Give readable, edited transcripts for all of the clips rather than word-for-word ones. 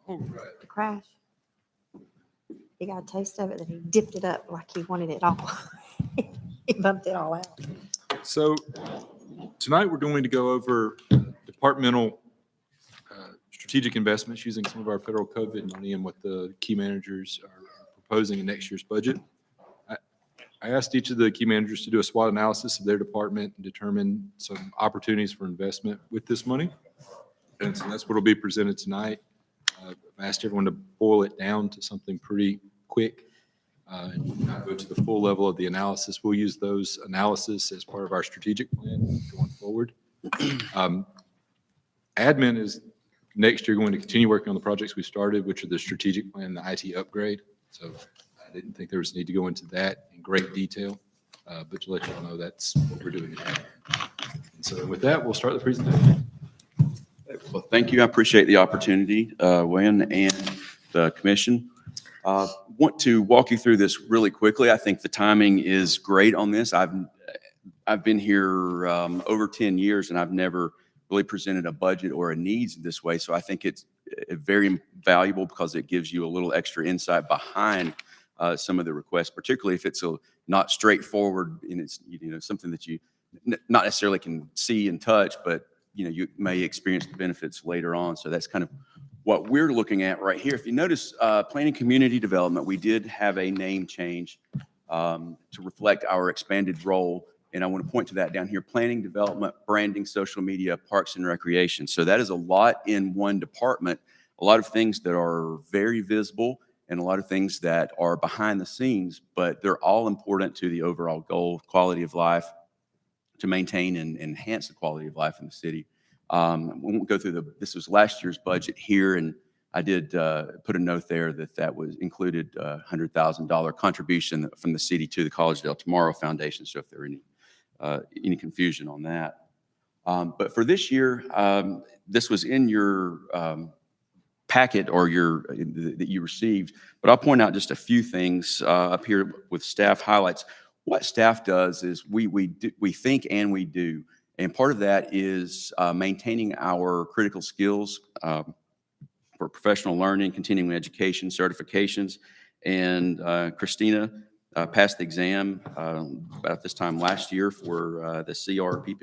The crash. He got a taste of it, then he dipped it up like he wanted it all. He bumped it all out. So tonight we're going to go over departmental strategic investments using some of our federal COVID money and what the key managers are proposing in next year's budget. I asked each of the key managers to do a SWOT analysis of their department and determine some opportunities for investment with this money. And so that's what will be presented tonight. I've asked everyone to boil it down to something pretty quick and not go to the full level of the analysis. We'll use those analysis as part of our strategic plan going forward. Admin is next year going to continue working on the projects we started, which are the strategic plan, the IT upgrade. So I didn't think there was a need to go into that in great detail, but to let you all know that's what we're doing. And so with that, we'll start the presentation. Well, thank you. I appreciate the opportunity, Wayne and the commission. Want to walk you through this really quickly. I think the timing is great on this. I've been here over 10 years, and I've never really presented a budget or a needs this way. So I think it's very valuable because it gives you a little extra insight behind some of the requests, particularly if it's not straightforward and it's something that you not necessarily can see and touch, but you may experience the benefits later on. So that's kind of what we're looking at right here. If you notice, planning community development, we did have a name change to reflect our expanded role. And I want to point to that down here: planning, development, branding, social media, parks and recreation. So that is a lot in one department, a lot of things that are very visible and a lot of things that are behind the scenes, but they're all important to the overall goal, quality of life, to maintain and enhance the quality of life in the city. We won't go through this was last year's budget here, and I did put a note there that was included a $100,000 contribution from the city to the Collegedale Tomorrow Foundation. So if there are any confusion on that. But for this year, this was in your packet or that you received, but I'll point out just a few things up here with staff highlights. What staff does is we think and we do. And part of that is maintaining our critical skills for professional learning, continuing education, certifications. And Christina passed the exam about this time last year for the CRP,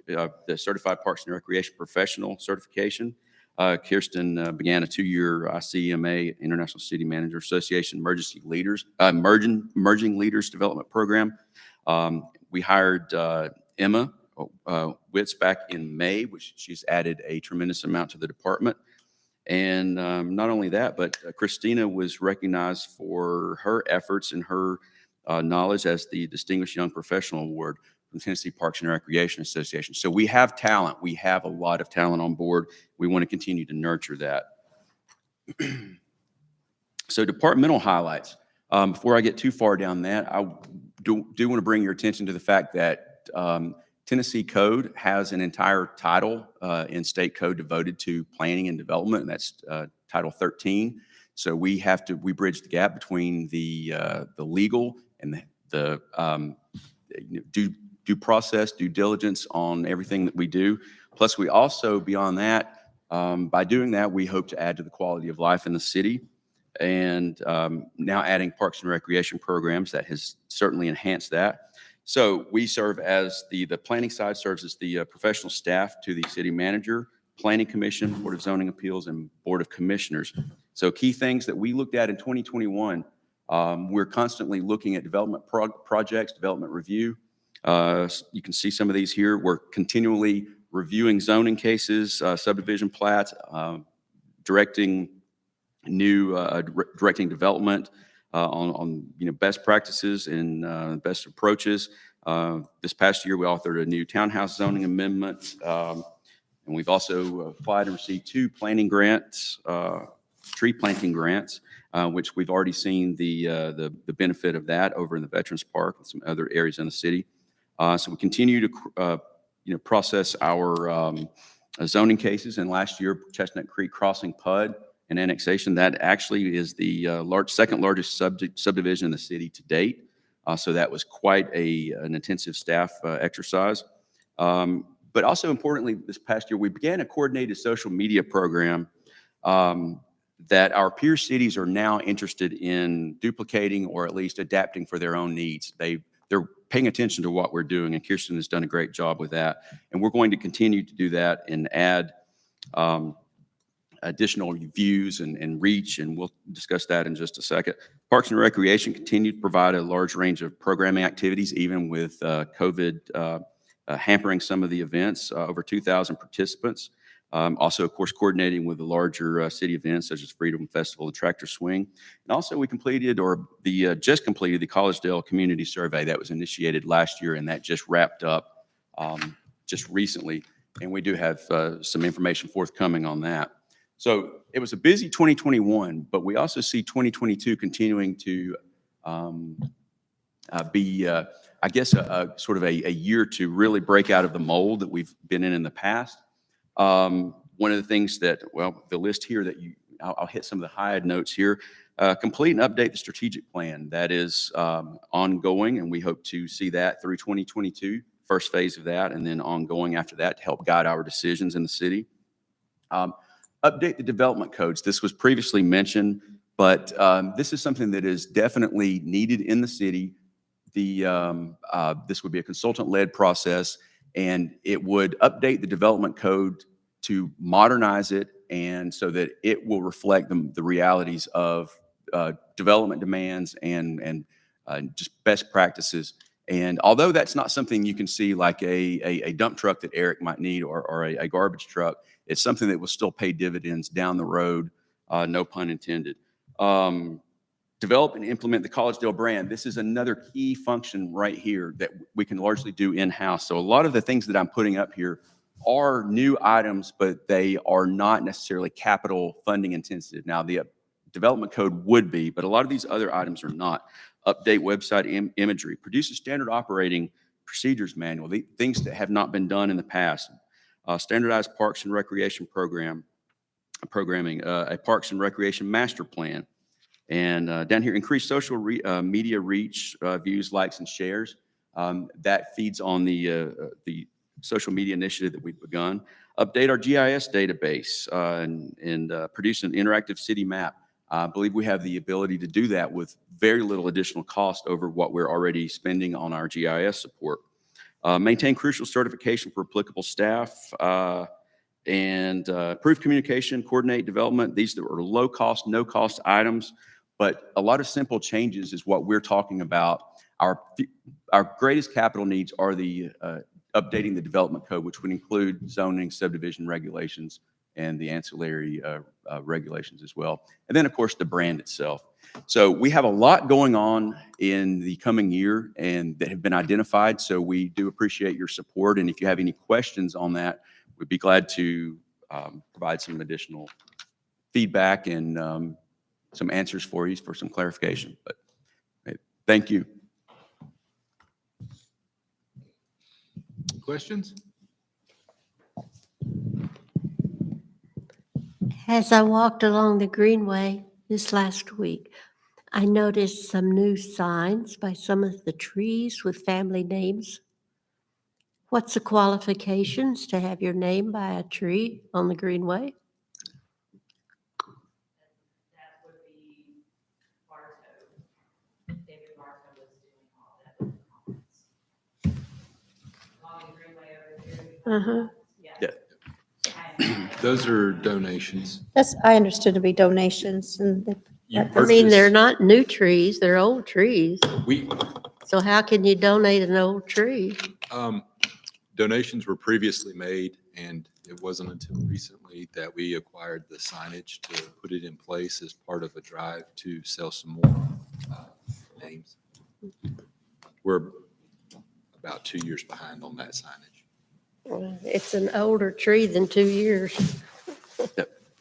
the Certified Parks and Recreation Professional certification. Kirsten began a 2-year ICMA, International City Manager Association Emergency Leaders, Emerging Leaders Development Program. We hired Emma Witz back in May, which she's added a tremendous amount to the department. And not only that, but Christina was recognized for her efforts and her knowledge as the Distinguished Young Professional Award from the Tennessee Parks and Recreation Association. So we have talent. We have a lot of talent on board. We want to continue to nurture that. So departmental highlights. Before I get too far down that, I do want to bring your attention to the fact that Tennessee Code has an entire title in state code devoted to planning and development, and that's Title 13. So we bridge the gap between the legal and the due process, due diligence on everything that we do. Plus, we also, beyond that, by doing that, we hope to add to the quality of life in the city. And now adding parks and recreation programs, that has certainly enhanced that. So we serve as the planning side serves as the professional staff to the city manager, planning commission, board of zoning appeals, and board of commissioners. So key things that we looked at in 2021, we're constantly looking at development projects, development review. You can see some of these here. We're continually reviewing zoning cases, subdivision plats, directing development on best practices and best approaches. This past year, we authored a new townhouse zoning amendment, and we've also applied and received 2 planting grants, tree planting grants, which we've already seen the benefit of that over in the Veterans Park and some other areas in the city. So we continue to process our zoning cases. And last year, Chestnut Creek Crossing PUD and annexation, that actually is the second largest subdivision in the city to date. So that was quite an intensive staff exercise. But also importantly, this past year, we began a coordinated social media program that our peer cities are now interested in duplicating or at least adapting for their own needs. They're paying attention to what we're doing, and Kirsten has done a great job with that. And we're going to continue to do that and add additional views and reach, and we'll discuss that in just a second. Parks and Recreation continue to provide a large range of programming activities, even with COVID hampering some of the events, over 2,000 participants. Also, of course, coordinating with the larger city events such as Freedom Festival, the Tractor Swing. And also we just completed the Collegedale Community Survey that was initiated last year, and that just wrapped up just recently. And we do have some information forthcoming on that. So it was a busy 2021, but we also see 2022 continuing to be, I guess, a sort of a year to really break out of the mold that we've been in the past. One of the things that, the list here that I'll hit some of the high notes here. Complete and update the strategic plan. That is ongoing, and we hope to see that through 2022, first phase of that, and then ongoing after that to help guide our decisions in the city. Update the development codes. This was previously mentioned, but this is something that is definitely needed in the city. This would be a consultant-led process, and it would update the development code to modernize it and so that it will reflect the realities of development demands and just best practices. And although that's not something you can see like a dump truck that Eric might need or a garbage truck, it's something that will still pay dividends down the road, no pun intended. Develop and implement the Collegedale brand. This is another key function right here that we can largely do in-house. So a lot of the things that I'm putting up here are new items, but they are not necessarily capital funding intensive. Now, the development code would be, but a lot of these other items are not. Update website imagery, produce a standard operating procedures manual, the things that have not been done in the past. Standardized parks and recreation programming, a parks and recreation master plan. And down here, increase social media reach, views, likes, and shares. That feeds on the social media initiative that we've begun, update our GIS database, and produce an interactive city map. I believe we have the ability to do that with very little additional cost over what we're already spending on our GIS support. Maintain crucial certification for applicable staff, and improve communication, coordinate development. These are low cost, no cost items, but a lot of simple changes is what we're talking about. Our greatest capital needs are the updating the development code, which would include zoning, subdivision regulations, and the ancillary regulations as well. And then, of course, the brand itself. So we have a lot going on in the coming year and that have been identified. So we do appreciate your support. And if you have any questions on that, we'd be glad to provide some additional feedback and some answers for you for some clarification. But thank you. Questions? As I walked along the Greenway this last week, I noticed some new signs by some of the trees with family names. What's the qualifications to have your name by a tree on the Greenway? That would be Bartow. David Bartow was doing all that with the comments. Along the Greenway over here. Uh-huh. Yeah. Those are donations. I understood to be donations and You I mean, they're purchase- not new trees, they're old trees. We, So how can you donate an old tree? donations were previously made, and it wasn't until recently that we acquired the signage to put it in place as part of a drive to sell some more names. We're about 2 years behind on that signage. Well, it's an older tree than 2 years.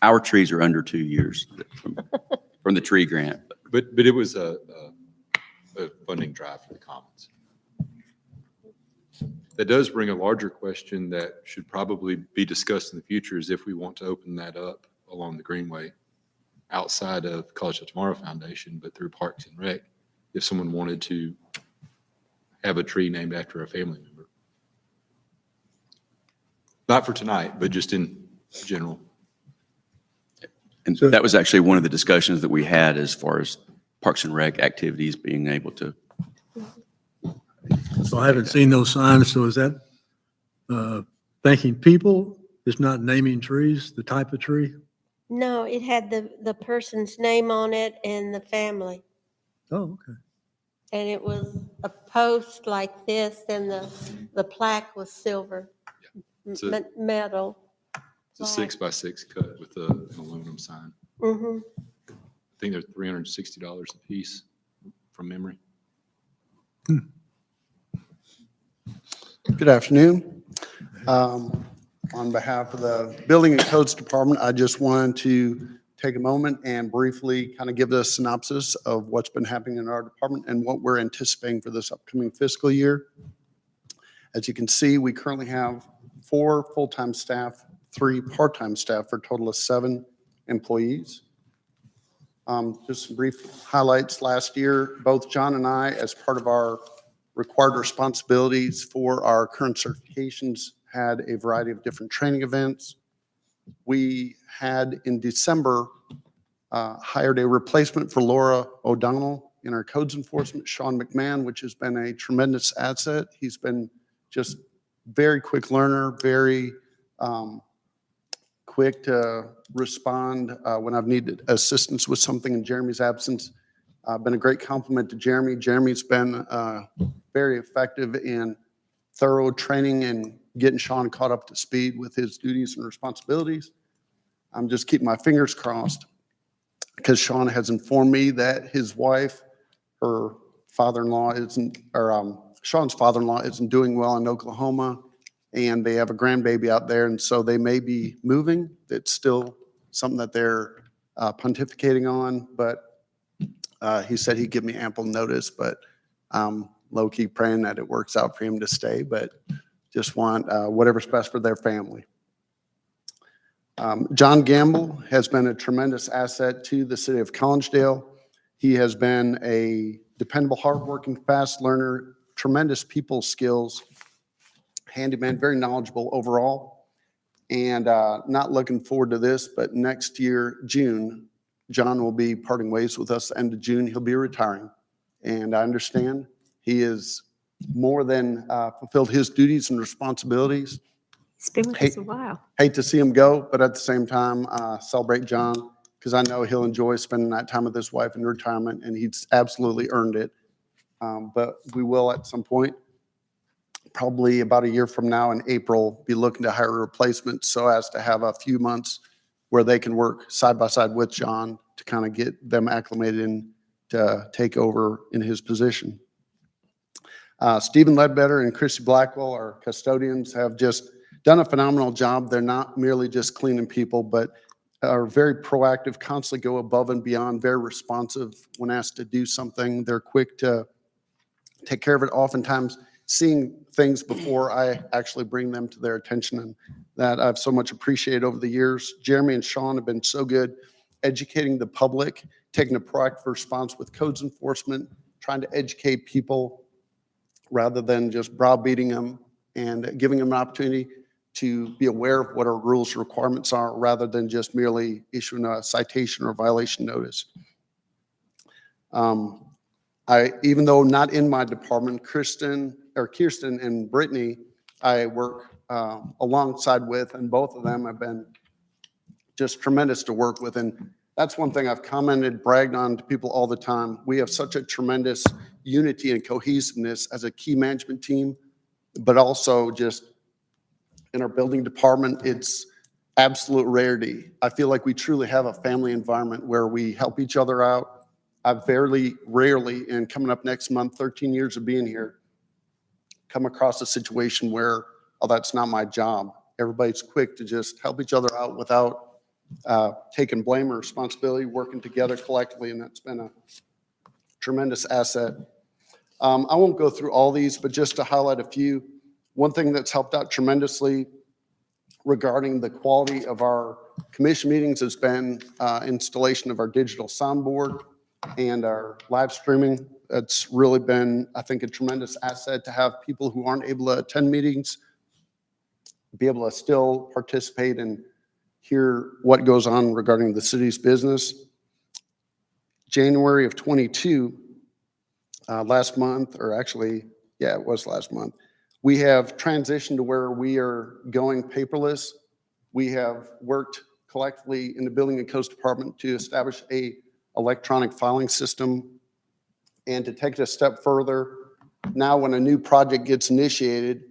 Our trees are under 2 years from the tree grant. But it was a funding drive for the Commons. That does bring a larger question that should probably be discussed in the future, is if we want to open that up along the Greenway outside of College of Tomorrow Foundation, but through Parks and Rec, if someone wanted to have a tree named after a family member. Not for tonight, but just in general. And that was actually one of the discussions that we had as far as Parks and Rec activities being able to. So I haven't seen those signs, so is that thanking people? It's not naming trees, the type of tree? No, it had the person's name on it and the family. Oh, okay. And it was a post like this, and the plaque was silver, It's a- metal. It's a 6x6 cut with an aluminum sign. Mm-hmm. I think they're $360 a piece from memory. Good afternoon. On behalf of the Building and Codes Department, I just wanted to take a moment and briefly kind of give the synopsis of what's been happening in our department and what we're anticipating for this upcoming fiscal year. As you can see, we currently have 4 full-time staff, 3 part-time staff, for a total of 7 employees. Just some brief highlights. Last year, both John and I, as part of our required responsibilities for our current certifications, had a variety of different training events. We had, in December, hired a replacement for Laura O'Donnell in our codes enforcement, Sean McMahon, which has been a tremendous asset. He's been just very quick learner, very quick to respond when I've needed assistance with something in Jeremy's absence. Been a great compliment to Jeremy. Jeremy's been very effective in thorough training and getting Sean caught up to speed with his duties and responsibilities. I'm just keeping my fingers crossed because Sean has informed me that his wife, her father-in-law isn't, or Sean's father-in-law isn't doing well in Oklahoma, and they have a grandbaby out there, and so they may be moving. It's still something that they're pontificating on, but he said he'd give me ample notice, but I'm low-key praying that it works out for him to stay, but just want whatever's best for their family. John Gamble has been a tremendous asset to the city of Collegedale. He has been a dependable, hardworking, fast learner, tremendous people skills, handyman, very knowledgeable overall. And not looking forward to this, but next year, June, John will be parting ways with us. End of June, he'll be retiring. And I understand he is more than fulfilled his duties and responsibilities. It's been with us a while. Hate to see him go, but at the same time, celebrate John, because I know he'll enjoy spending that time with his wife in retirement, and he's absolutely earned it. But we will at some point, probably about a year from now in April, be looking to hire a replacement so as to have a few months where they can work side by side with John to kind of get them acclimated and to take over in his position. Stephen Ledbetter and Chrissy Blackwell, our custodians, have just done a phenomenal job. They're not merely just cleaning people, but are very proactive, constantly go above and beyond, very responsive when asked to do something. They're quick to take care of it, oftentimes seeing things before I actually bring them to their attention, and that I've so much appreciated over the years. Jeremy and Sean have been so good educating the public, taking a proactive response with codes enforcement, trying to educate people rather than just browbeating them and giving them an opportunity to be aware of what our rules and requirements are rather than just merely issuing a citation or violation notice. Even though not in my department, Kirsten and Brittany, I work alongside with, and both of them have been just tremendous to work with. And that's one thing I've commented, bragged on to people all the time. We have such a tremendous unity and cohesiveness as a key management team, but also just in our building department, it's absolute rarity. I feel like we truly have a family environment where we help each other out. I've very rarely, and coming up next month, 13 years of being here, come across a situation where, oh, that's not my job. Everybody's quick to just help each other out without taking blame or responsibility, working together collectively, and that's been a tremendous asset. I won't go through all these, but just to highlight a few, one thing that's helped out tremendously regarding the quality of our commission meetings has been installation of our digital soundboard and our live streaming. That's really been, I think, a tremendous asset to have people who aren't able to attend meetings be able to still participate and hear what goes on regarding the city's business. January of 22, last month, or actually, yeah, it was last month, we have transitioned to where we are going paperless. We have worked collectively in the Building and Codes Department to establish a electronic filing system. And to take it a step further, now when a new project gets initiated,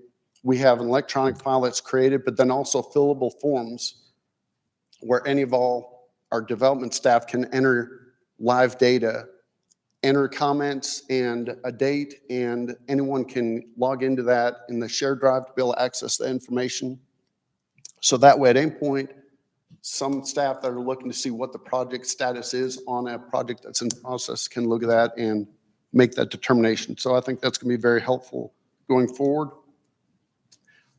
we have an electronic file that's created, but then also fillable forms where any of all our development staff can enter live data, enter comments and a date, and anyone can log into that in the shared drive to be able to access the information. So that way at any point, some staff that are looking to see what the project status is on a project that's in process can look at that and make that determination. So I think that's going to be very helpful going forward.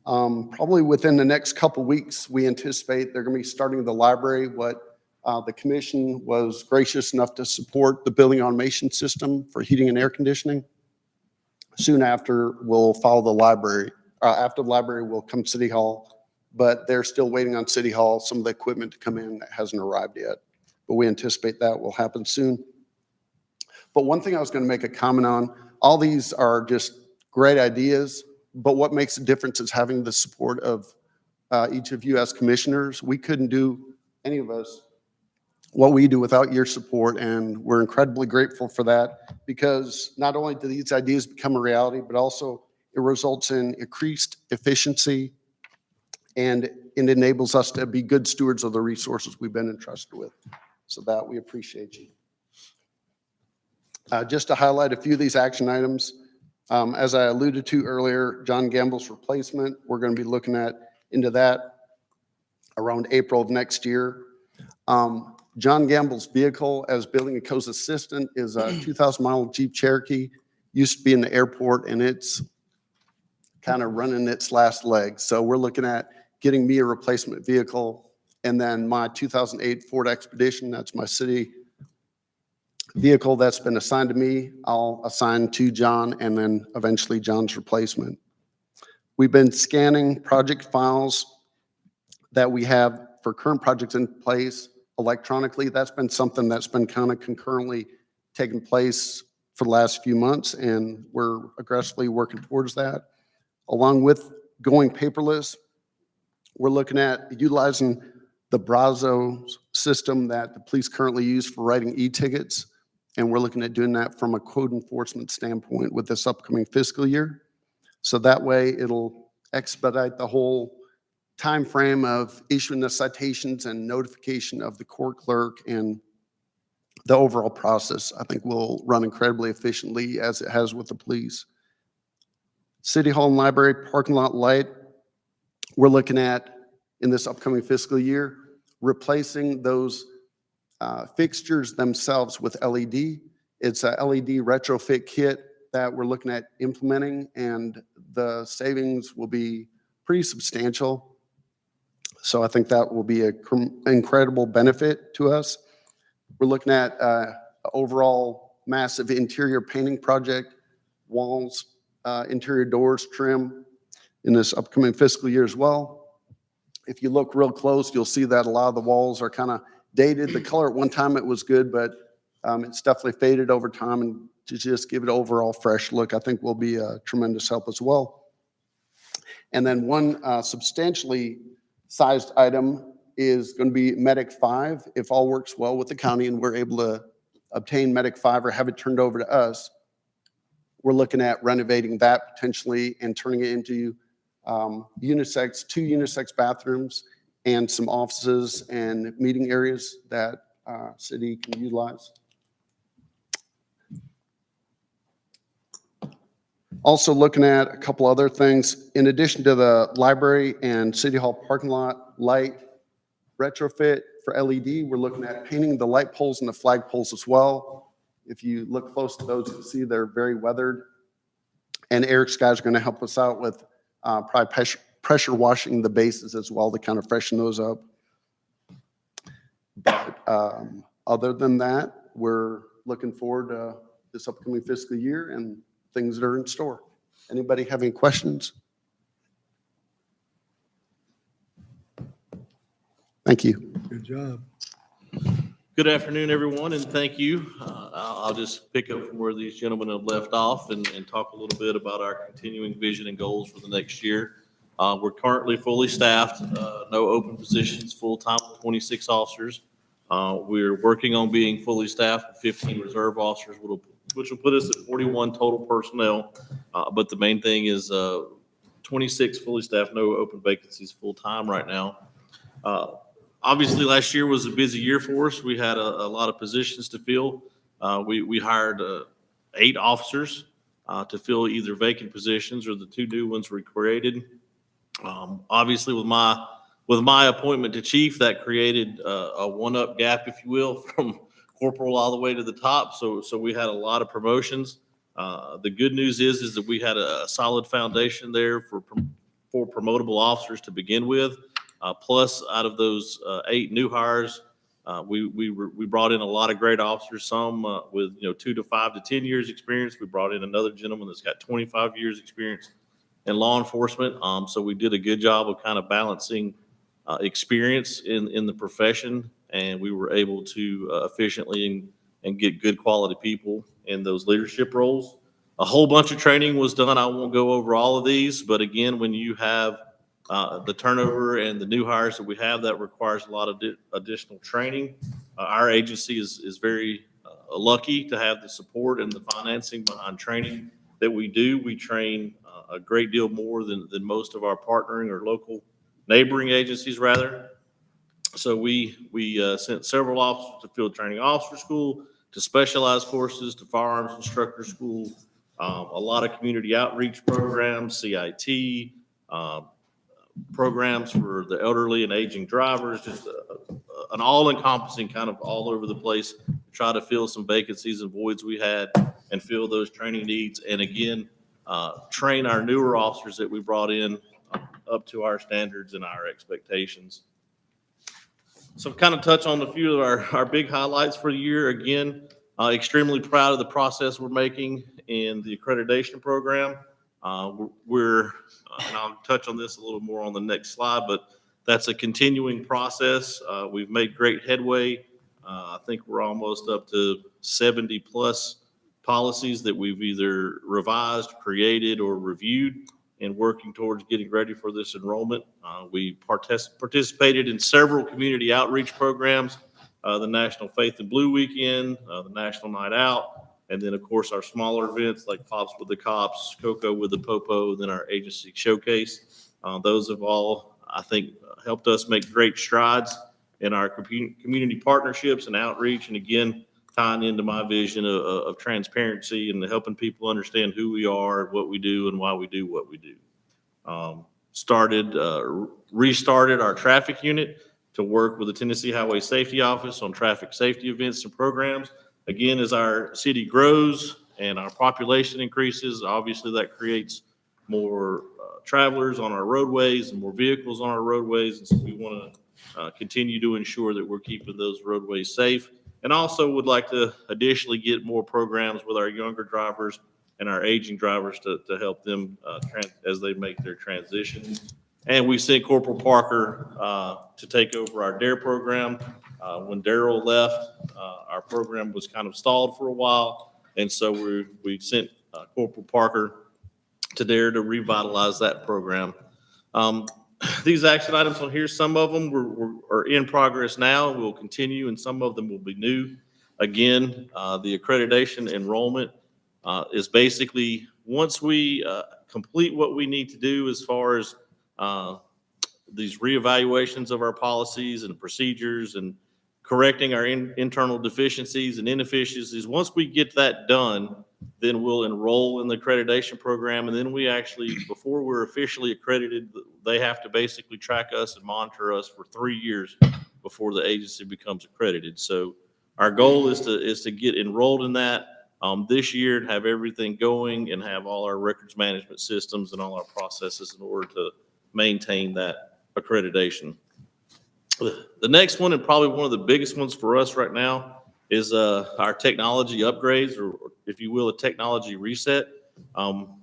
Probably within the next couple weeks, we anticipate they're going to be starting the library. What the commission was gracious enough to support the building automation system for heating and air conditioning. Soon after, we'll follow the library. After the library will come City Hall, but they're still waiting on City Hall, some of the equipment to come in that hasn't arrived yet. But we anticipate that will happen soon. But one thing I was going to make a comment on, all these are just great ideas, but what makes a difference is having the support of each of you as commissioners. We couldn't do, any of us, what we do without your support, and we're incredibly grateful for that, because not only do these ideas become a reality, but also it results in increased efficiency, and it enables us to be good stewards of the resources we've been entrusted with. So that we appreciate you. Just to highlight a few of these action items, as I alluded to earlier, John Gamble's replacement, we're going to be looking into that around April of next year. John Gamble's vehicle as building and codes assistant is a 2,000-mile Jeep Cherokee. Used to be in the airport, and it's kind of running its last leg. So we're looking at getting me a replacement vehicle, and then my 2008 Ford Expedition, that's my city vehicle that's been assigned to me, I'll assign to John, and then eventually John's replacement. We've been scanning project files that we have for current projects in place electronically. That's been something that's been kind of concurrently taking place for the last few months, and we're aggressively working towards that. Along with going paperless, we're looking at utilizing the Brazo system that the police currently use for writing e-tickets, and we're looking at doing that from a code enforcement standpoint with this upcoming fiscal year. So that way, it'll expedite the whole time frame of issuing the citations and notification of the court clerk, and the overall process, I think, will run incredibly efficiently as it has with the police. City Hall and Library parking lot light, we're looking at, in this upcoming fiscal year, replacing those fixtures themselves with LED. It's a LED retrofit kit that we're looking at implementing, and the savings will be pretty substantial. So I think that will be an incredible benefit to us. We're looking at overall massive interior painting project, walls, interior doors, trim in this upcoming fiscal year as well. If you look real close, you'll see that a lot of the walls are kind of dated. The color at one time it was good, but it's definitely faded over time, and to just give it an overall fresh look, I think will be a tremendous help as well. And then one substantially sized item is going to be Medic 5. If all works well with the county and we're able to obtain Medic 5 or have it turned over to us, we're looking at renovating that potentially and turning it into unisex, 2 unisex bathrooms and some offices and meeting areas that city can utilize. Also looking at a couple other things. In addition to the library and City Hall parking lot light retrofit for LED, we're looking at painting the light poles and the flag poles as well. If you look close to those, you'll see they're very weathered. And Eric's guys are going to help us out with probably pressure washing the bases as well to kind of freshen those up. But other than that, we're looking forward to this upcoming fiscal year and things that are in store. Anybody have any questions? Thank you. Good job. Good afternoon, everyone, and thank you. I'll just pick up from where these gentlemen have left off and talk a little bit about our continuing vision and goals for the next year. We're currently fully staffed, no open positions, full-time, 26 officers. We're working on being fully staffed with 15 reserve officers, which will put us at 41 total personnel. But the main thing is 26 fully staffed, no open vacancies full-time right now. Obviously, last year was a busy year for us. We had a lot of positions to fill. We hired 8 officers to fill either vacant positions or the 2 new ones we created. Obviously, with my appointment to chief, that created a one-up gap, if you will, from corporal all the way to the top. So we had a lot of promotions. The good news is that we had a solid foundation there for promotable officers to begin with. Plus, out of those 8 new hires, we brought in a lot of great officers, some with 2 to 5 to 10 years experience. We brought in another gentleman that's got 25 years experience in law enforcement. So we did a good job of kind of balancing experience in the profession, and we were able to efficiently and get good quality people in those leadership roles. A whole bunch of training was done. I won't go over all of these, but again, when you have the turnover and the new hires that we have, that requires a lot of additional training. Our agency is very lucky to have the support and the financing behind training that we do. We train a great deal more than most of our partnering or local neighboring agencies, rather. So we sent several officers to field training officer school, to specialized courses, to firearms instructor school, a lot of community outreach programs, CIT, programs for the elderly and aging drivers, just an all-encompassing kind of all over the place, try to fill some vacancies and voids we had and fill those training needs. And again, train our newer officers that we brought in up to our standards and our expectations. So kind of touch on a few of our big highlights for the year. Again, extremely proud of the process we're making in the accreditation program. And I'll touch on this a little more on the next slide, but that's a continuing process. We've made great headway. I think we're almost up to 70 plus policies that we've either revised, created, or reviewed, and working towards getting ready for this enrollment. We participated in several community outreach programs, the National Faith and Blue Weekend, the National Night Out, and then, of course, our smaller events like Pops with the Cops, Cocoa with the Popo, then our agency showcase. Those have all, I think, helped us make great strides in our community partnerships and outreach. And again, tying into my vision of transparency and helping people understand who we are, what we do, and why we do what we do. Restarted our traffic unit to work with the Tennessee Highway Safety Office on traffic safety events and programs. Again, as our city grows and our population increases, obviously that creates more travelers on our roadways and more vehicles on our roadways. And so we want to continue to ensure that we're keeping those roadways safe. And also would like to additionally get more programs with our younger drivers and our aging drivers to help them as they make their transition. And we sent Corporal Parker to take over our DARE program. When Daryl left, our program was kind of stalled for a while. And so we sent Corporal Parker to DARE to revitalize that program. These action items on here, some of them are in progress now. We'll continue, and some of them will be new. Again, the accreditation enrollment is basically once we complete what we need to do as far as these reevaluations of our policies and procedures and correcting our internal deficiencies and inefficiencies. Once we get that done, then we'll enroll in the accreditation program. And then we actually, before we're officially accredited, they have to basically track us and monitor us for 3 years before the agency becomes accredited. So our goal is to get enrolled in that this year and have everything going and have all our records management systems and all our processes in order to maintain that accreditation. The next one, and probably one of the biggest ones for us right now, is our technology upgrades, or if you will, a technology reset.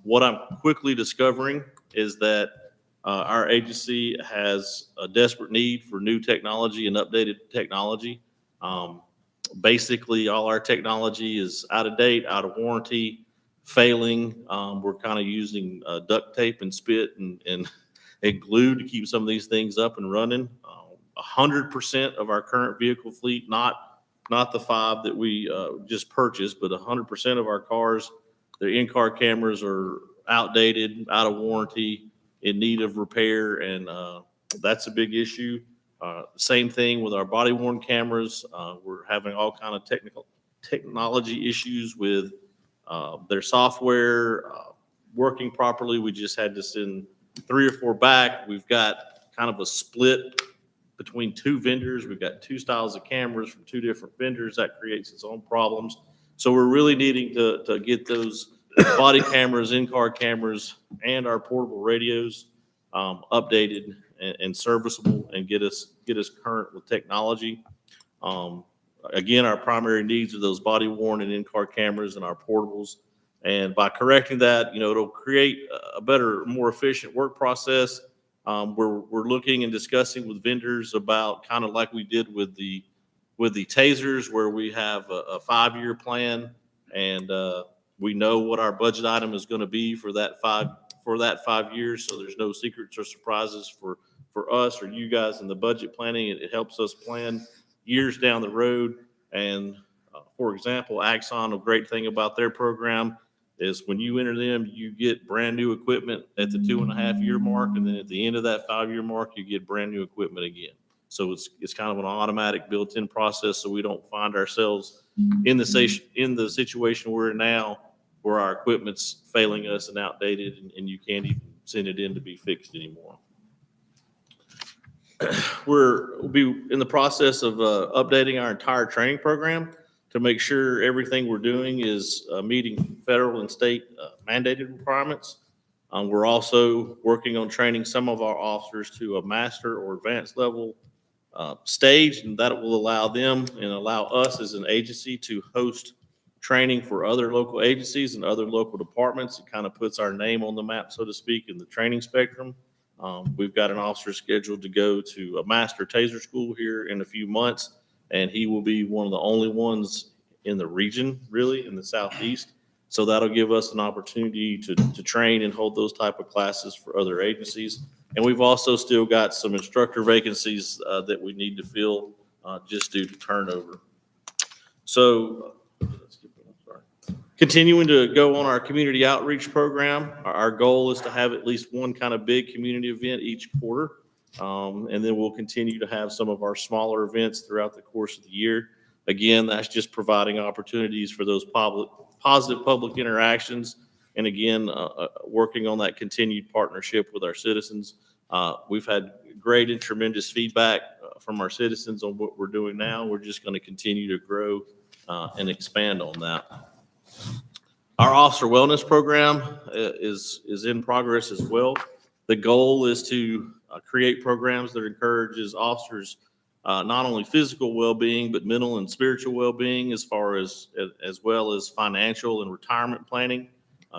What I'm quickly discovering is that our agency has a desperate need for new technology and updated technology. Basically, all our technology is out of date, out of warranty, failing. We're kind of using duct tape and spit and glue to keep some of these things up and running. 100% of our current vehicle fleet, not the 5 that we just purchased, but 100% of our cars, their in-car cameras are outdated, out of warranty, in need of repair, and that's a big issue. Same thing with our body-worn cameras. We're having all kind of technology issues with their software working properly. We just had to send 3 or 4 back. We've got kind of a split between 2 vendors. We've got 2 styles of cameras from 2 different vendors. That creates its own problems. So we're really needing to get those body cameras, in-car cameras, and our portable radios updated and serviceable and get us current with technology. Again, our primary needs are those body worn and in-car cameras and our portables. And by correcting that, it'll create a better, more efficient work process. We're looking and discussing with vendors about kind of like we did with the tasers, where we have a 5-year plan, and we know what our budget item is going to be for that 5 years. So there's no secrets or surprises for us or you guys in the budget planning. It helps us plan years down the road. And for example, Axon, a great thing about their program is when you enter them, you get brand new equipment at the 2.5-year mark. And then at the end of that 5-year mark, you get brand new equipment again. So it's kind of an automatic built-in process. So we don't find ourselves in the situation we're in now, where our equipment's failing us and outdated, and you can't even send it in to be fixed anymore. We'll be in the process of updating our entire training program to make sure everything we're doing is meeting federal and state mandated requirements. We're also working on training some of our officers to a master or advanced level stage, and that will allow them and allow us as an agency to host training for other local agencies and other local departments. It kind of puts our name on the map, so to speak, in the training spectrum. We've got an officer scheduled to go to a master taser school here in a few months, and he will be one of the only ones in the region, really, in the Southeast. So that'll give us an opportunity to train and hold those type of classes for other agencies. And we've also still got some instructor vacancies that we need to fill just due to turnover. So continuing to go on our community outreach program, our goal is to have at least one kind of big community event each quarter. And then we'll continue to have some of our smaller events throughout the course of the year. Again, that's just providing opportunities for those positive public interactions. And again, working on that continued partnership with our citizens. We've had great and tremendous feedback from our citizens on what we're doing now. We're just going to continue to grow and expand on that. Our officer wellness program is in progress as well. The goal is to create programs that encourages officers not only physical well-being, but mental and spiritual well-being, as well as financial and retirement planning,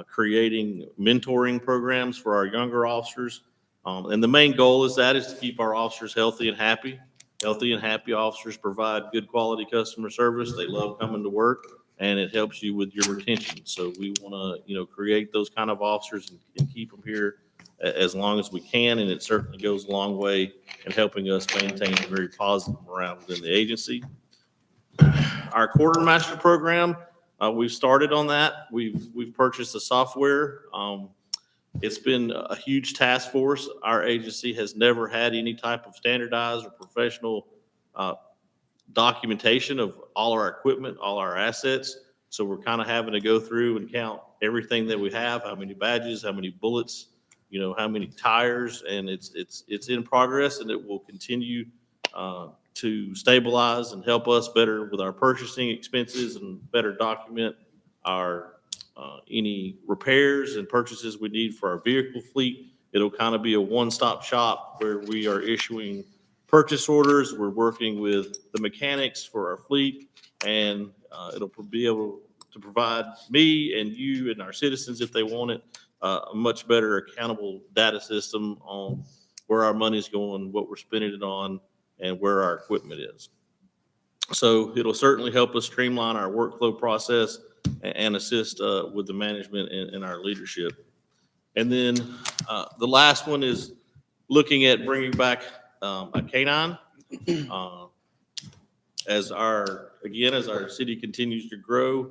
creating mentoring programs for our younger officers. And the main goal is to keep our officers healthy and happy. Healthy and happy officers provide good quality customer service. They love coming to work, and it helps you with your retention. So we want to, create those kind of officers and keep them here as long as we can. And it certainly goes a long way in helping us maintain a very positive morale within the agency. Our quartermaster program, we've started on that. We've purchased the software. It's been a huge task force. Our agency has never had any type of standardized or professional documentation of all our equipment, all our assets. So we're kind of having to go through and count everything that we have, how many badges, how many bullets, how many tires, and it's in progress, and it will continue to stabilize and help us better with our purchasing expenses and better document our any repairs and purchases we need for our vehicle fleet. It'll kind of be a one-stop shop where we are issuing purchase orders. We're working with the mechanics for our fleet, and it'll be able to provide me and you and our citizens, if they want it, a much better accountable data system on where our money's going, what we're spending it on, and where our equipment is. So it'll certainly help us streamline our workflow process and assist with the management and our leadership. And then the last one is looking at bringing back a canine. As our city continues to grow,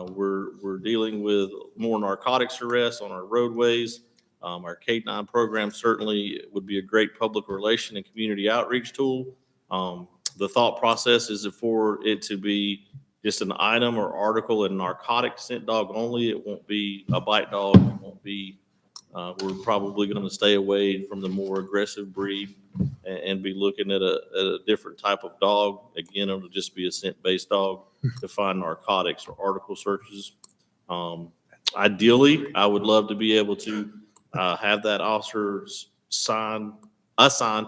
we're dealing with more narcotics arrests on our roadways. Our K-9 program certainly would be a great public relation and community outreach tool. The thought process is for it to be just an item or article in narcotic scent dog only. It won't be a bite dog. It won't be, we're probably going to stay away from the more aggressive breed and be looking at a different type of dog. Again, it'll just be a scent-based dog to find narcotics or article searches. Ideally, I would love to be able to have that officer assigned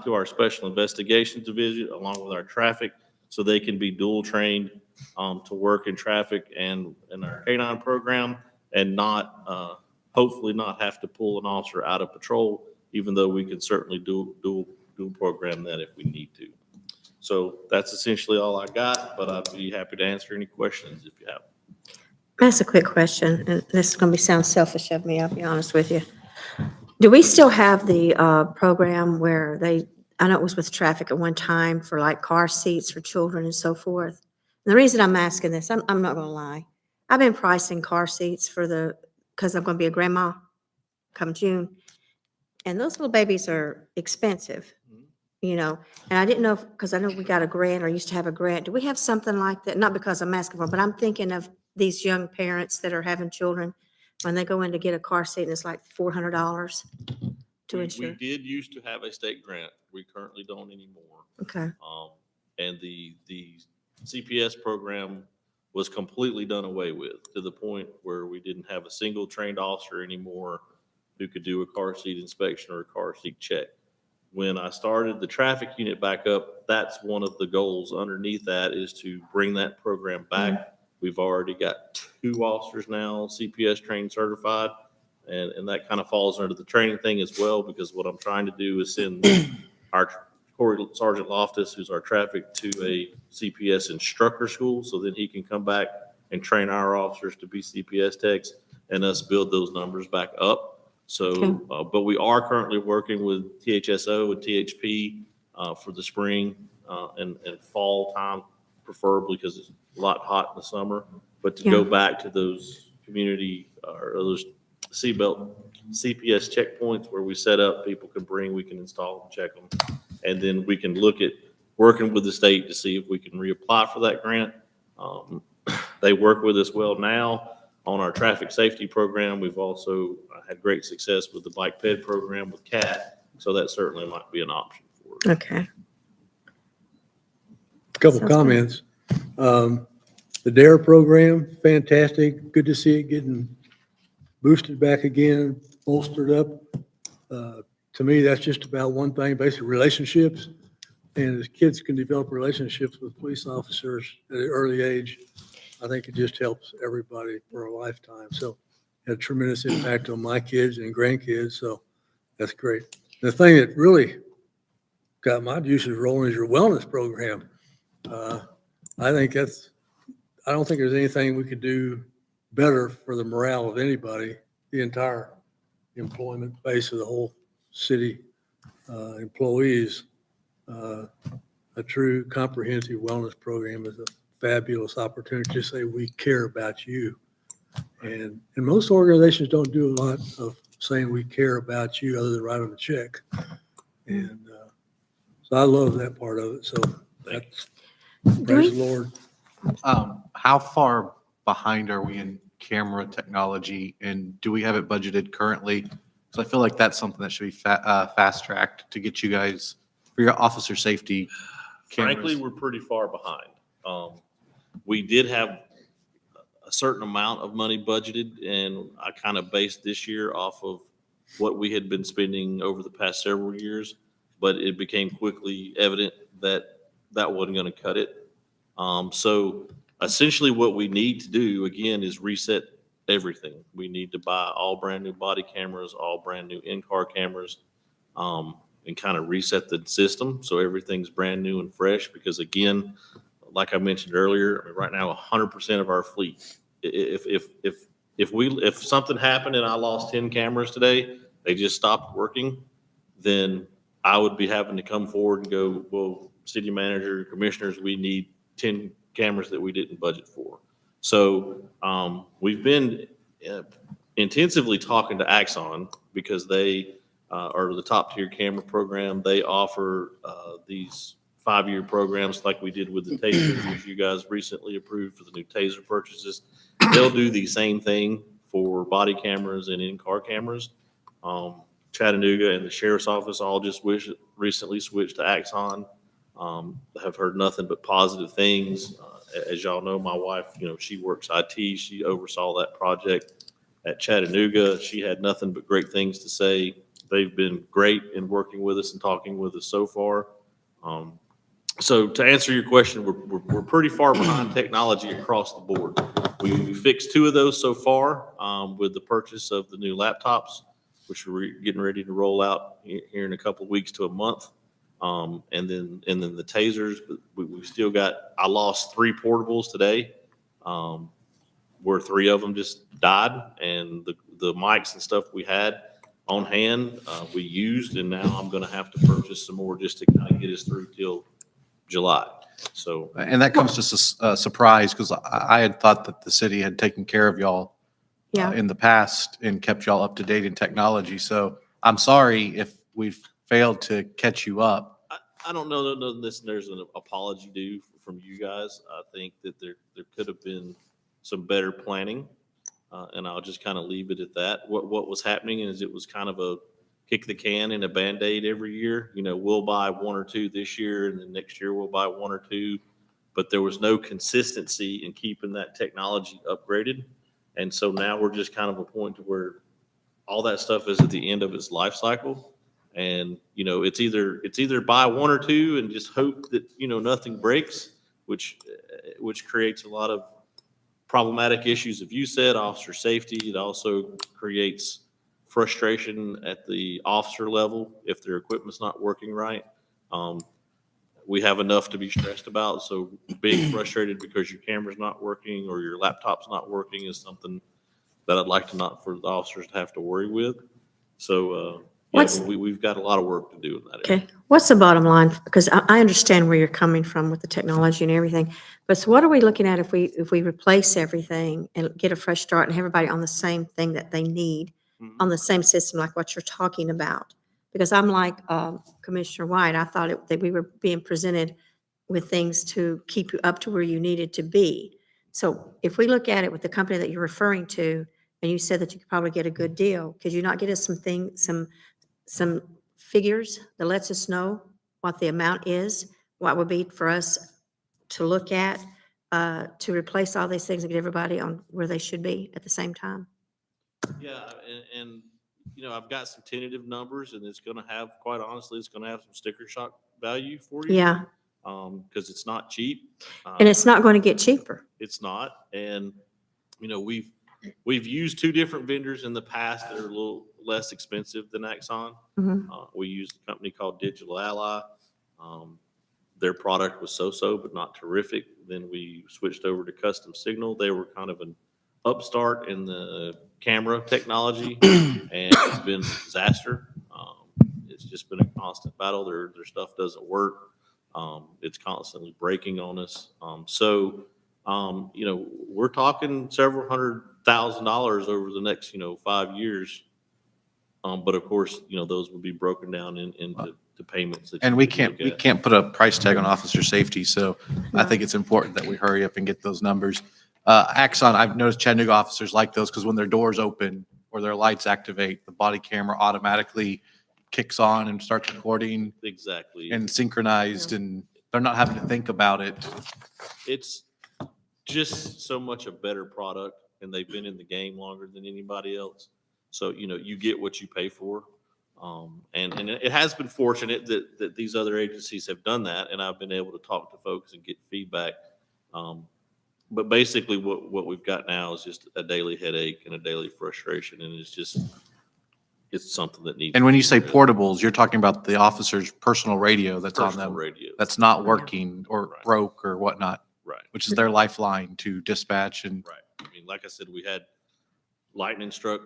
to our special investigations division along with our traffic, so they can be dual trained to work in traffic and in our K-9 program, and not hopefully not have to pull an officer out of patrol, even though we can certainly dual program that if we need to. So that's essentially all I got, but I'd be happy to answer any questions if you have. That's a quick question, and this is going to sound selfish of me, I'll be honest with you. Do we still have the program where I know it was with traffic at one time for like car seats for children and so forth? And the reason I'm asking this, I'm not going to lie. I've been pricing car seats because I'm going to be a grandma come June. And those little babies are expensive, and I didn't know, because I know we got a grant or used to have a grant. Do we have something like that? Not because I'm asking for it, but I'm thinking of these young parents that are having children when they go in to get a car seat and it's like $400 to insure. We did used to have a state grant. We currently don't anymore. Okay. And the CPS program was completely done away with, to the point where we didn't have a single trained officer anymore who could do a car seat inspection or a car seat check. When I started the traffic unit back up, that's one of the goals underneath that, is to bring that program back. We've already got 2 officers now, CPS trained certified. And that kind of falls under the training thing as well, because what I'm trying to do is send our Corey Sergeant Loftus, who's our traffic, to a CPS instructor school, so then he can come back and train our officers to be CPS techs and us build those numbers back up. So, but we are currently working with THSO and THP for the spring and fall time, preferably because it's a lot hot in the summer. But to go back to those community or those seatbelt CPS checkpoints where we set up, people can bring, we can install and check them. And then we can look at working with the state to see if we can reapply for that grant. They work with us well now on our traffic safety program. We've also had great success with the bike ped program with CAT. So that certainly might be an option for us. Okay. Couple Sounds good. comments. The DARE program, fantastic. Good to see it getting boosted back again, bolstered up. To me, that's just about one thing, basically relationships. And as kids can develop relationships with police officers at an early age, I think it just helps everybody for a lifetime. So it had a tremendous impact on my kids and grandkids. So that's great. The thing that really got my juices rolling is your wellness program. I don't think there's anything we could do better for the morale of anybody, the entire employment base of the whole city, employees. A true comprehensive wellness program is a fabulous opportunity to say we care about you. And most organizations don't do a lot of saying we care about you other than write on a check. And so I love that part of it. So that's, praise the Lord. How far behind are we in camera technology, and do we have it budgeted currently? So I feel like that's something that should be fast tracked to get you guys for your officer safety cameras. Frankly, we're pretty far behind. We did have a certain amount of money budgeted, and I kind of based this year off of what we had been spending over the past several years, but it became quickly evident that that wasn't going to cut it. So essentially what we need to do, again, is reset everything. We need to buy all brand new body cameras, all brand new in-car cameras, and kind of reset the system so everything's brand new and fresh. Because again, like I mentioned earlier, I mean, right now 100% of our fleet, if something happened and I lost 10 cameras today, they just stopped working, then I would be having to come forward and go, well, city manager, commissioners, we need 10 cameras that we didn't budget for. So we've been intensively talking to Axon because they are the top tier camera program. They offer these 5-year programs like we did with the tasers, which you guys recently approved for the new taser purchases. They'll do the same thing for body cameras and in-car cameras. Chattanooga and the sheriff's office all just recently switched to Axon. Have heard nothing but positive things. As y'all know, my wife, she works IT. She oversaw that project at Chattanooga. She had nothing but great things to say. They've been great in working with us and talking with us so far. So to answer your question, we're pretty far behind technology across the board. We fixed 2 of those so far with the purchase of the new laptops, which we're getting ready to roll out here in a couple of weeks to a month. And then the tasers, we've still got, I lost 3 portables today, where 3 of them just died, and the mics and stuff we had on hand, we used, and now I'm going to have to purchase some more just to kind of get us through till July. So, And that comes as a surprise because I had thought that the city had taken care of y'all in the past and kept y'all up to date in technology. So I'm sorry if we've failed to catch you up. I don't know that there's an apology due from you guys. I think that there could have been some better planning, and I'll just kind of leave it at that. What was happening is it was kind of a kick the can and a Band-Aid every year. We'll buy 1 or 2 this year, and then next year we'll buy 1 or 2. But there was no consistency in keeping that technology upgraded. And so now we're just kind of a point to where all that stuff is at the end of its life cycle. And, it's either buy 1 or 2 and just hope that, nothing breaks, which creates a lot of problematic issues of you said, officer safety. It also creates frustration at the officer level if their equipment's not working right. We have enough to be stressed about, so being frustrated because your camera's not working or your laptop's not working is something that I'd like to not for the officers to have to worry with. So, yeah, What's- we've got a lot of work to do in that area. Okay, what's the bottom line? Because I understand where you're coming from with the technology and everything, but so what are we looking at if we replace everything and get a fresh start and have everybody on the same thing that they need, on the same system like what you're talking about? Because I'm like Commissioner White, I thought that we were being presented with things to keep you up to where you needed to be. So if we look at it with the company that you're referring to, and you said that you could probably get a good deal, could you not get us some figures that lets us know what the amount is, what would be for us to look at, to replace all these things and get everybody on where they should be at the same time? Yeah, and, you know, I've got some tentative numbers and it's gonna have, quite honestly, it's gonna have some sticker shock value for you. Yeah, Because it's not cheap. and it's not going to get cheaper. It's not. And, you know, we've used two different vendors in the past that are a little less expensive than Axon. Mhm. We used a company called Digital Ally. Their product was so-so, but not terrific. Then we switched over to Custom Signal. They were kind of an upstart in the camera technology, and it's been a disaster. It's just been a constant battle. Their stuff doesn't work. It's constantly breaking on us. You know, we're talking several $100,000 over the next, 5 years. But of course, those would be broken down into payments. That And you we could look at. can't put a price tag on officer safety, so I think it's important that we hurry up and get those numbers. Axon, I've noticed Chattanooga officers like those because when their doors open or their lights activate, the body camera automatically kicks on and starts recording Exactly. and synchronized, and they're not having to think about it. It's just so much a better product, and they've been in the game longer than anybody else. So, you get what you pay for. And it has been fortunate that these other agencies have done that, and I've been able to talk to folks and get feedback. But basically what we've got now is just a daily headache and a daily frustration, and it's something that needs. And when you say to be portables, you're talking about the officer's personal radio that's on personal them, radio. that's not working or Right. broke or whatnot, Right, which is their lifeline to dispatch and right. I mean, like I said, we had lightning struck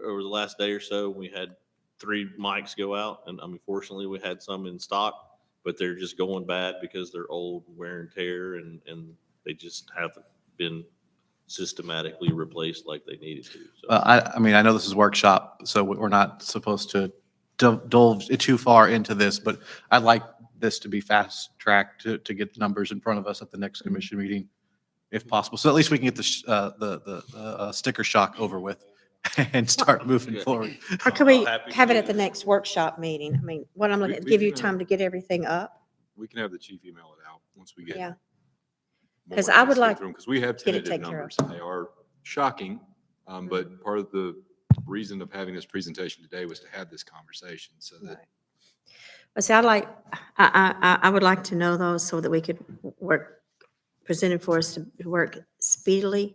over the last day or so. We had 3 mics go out, and I mean, fortunately, we had some in stock, but they're just going bad because they're old, wear and tear, and they just haven't been systematically replaced like they needed to. So, I mean, I know this is workshop, so we're not supposed to delve too far into this, but I'd like this to be fast tracked to get numbers in front of us at the next commission meeting, if possible. So at least we can get the sticker shock over with and start moving forward. Or could we Happy to have it do at the that. next workshop meeting? I mean, what I'm looking at, We give you can, time to get everything up? We can have the chief email it out once we get. Yeah. more 'Cause I would to like because we have get it tentative taken care numbers, and they are shocking. But part of the reason of having this presentation today was to have this conversation so that But see, I would like to know those so that we could work, presented for us to work speedily.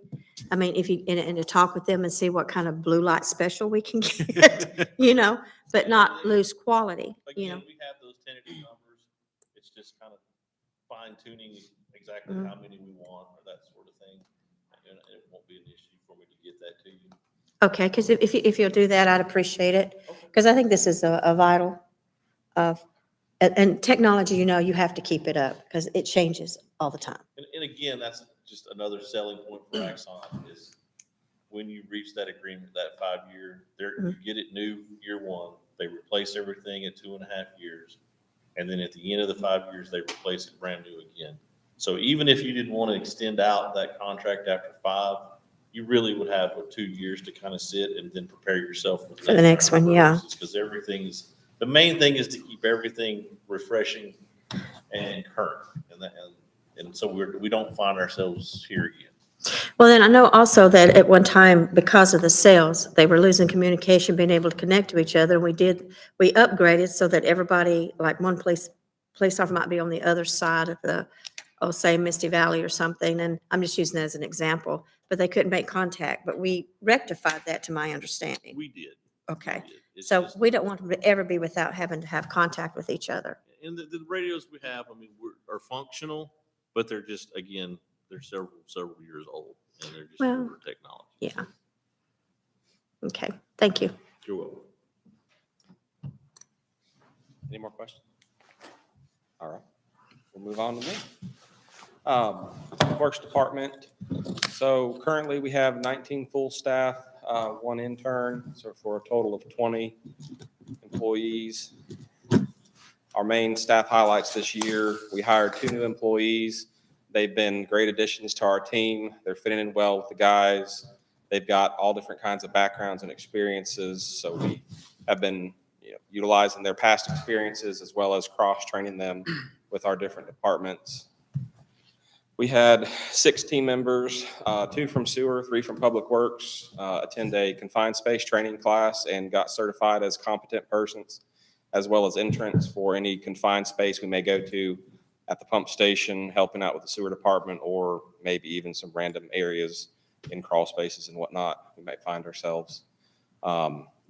I mean, if you, and to talk with them and see what kind of blue light special we can get, but not lose quality, again, we have those tentative numbers. It's just kind of fine tuning exactly Mhm. how many we want or that sort of thing. And it won't be an issue for me to get that to you. Okay, because if you'll do that, I'd appreciate it. Because I think this is a vital, and technology, you have to keep it up because it changes all the time. And again, that's just another selling point for Axon is when you reach that agreement, that 5-year, you get it new year 1, they replace everything in 2.5 years. And then at the end of the 5 years, they replace it brand new again. So even if you didn't want to extend out that contract after 5, you really would have 2 years to kind of sit and then prepare yourself For the next one, yeah. Because the main thing is to keep everything refreshing and current. And so we don't find ourselves here again. Well, then I know also that at one time, because of the sales, they were losing communication, being able to connect to each other. We upgraded so that everybody, like one police officer might be on the other side of oh, say Misty Valley or something, and I'm just using that as an example, but they couldn't make contact, but we rectified that to my understanding. We did. Okay, We did. It's so just- we don't want them to ever be without having to have contact with each other. And the radios we have, I mean, are functional, but they're just, again, they're several years old, and they're just Well, older technology. Yeah. Okay, thank you. You're welcome. Any more questions? All right, we'll move on to me. Works Department. So currently we have 19 full staff, one intern, so for a total of 20 employees. Our main staff highlights this year, we hired 2 new employees. They've been great additions to our team. They're fitting in well with the guys. They've got all different kinds of backgrounds and experiences. So we have been utilizing their past experiences as well as cross-training them with our different departments. We had 6 team members, 2 from sewer, 3 from public works, attend a confined space training class and got certified as competent persons, as well as entrants for any confined space we may go to at the pump station, helping out with the sewer department, or maybe even some random areas in crawl spaces and whatnot we might find ourselves.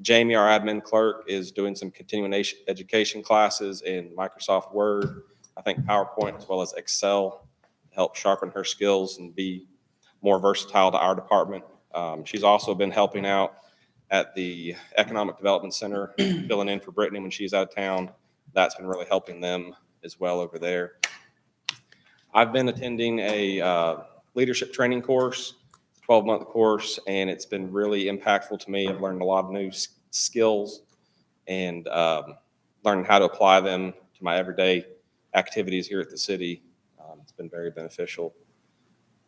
Jamie, our admin clerk, is doing some continuing education classes in Microsoft Word, I think PowerPoint, as well as Excel, to help sharpen her skills and be more versatile to our department. She's also been helping out at the Economic Development Center, filling in for Brittany when she's out of town. That's been really helping them as well over there. I've been attending a leadership training course, 12-month course, and it's been really impactful to me. I've learned a lot of new skills and learning how to apply them to my everyday activities here at the city. It's been very beneficial.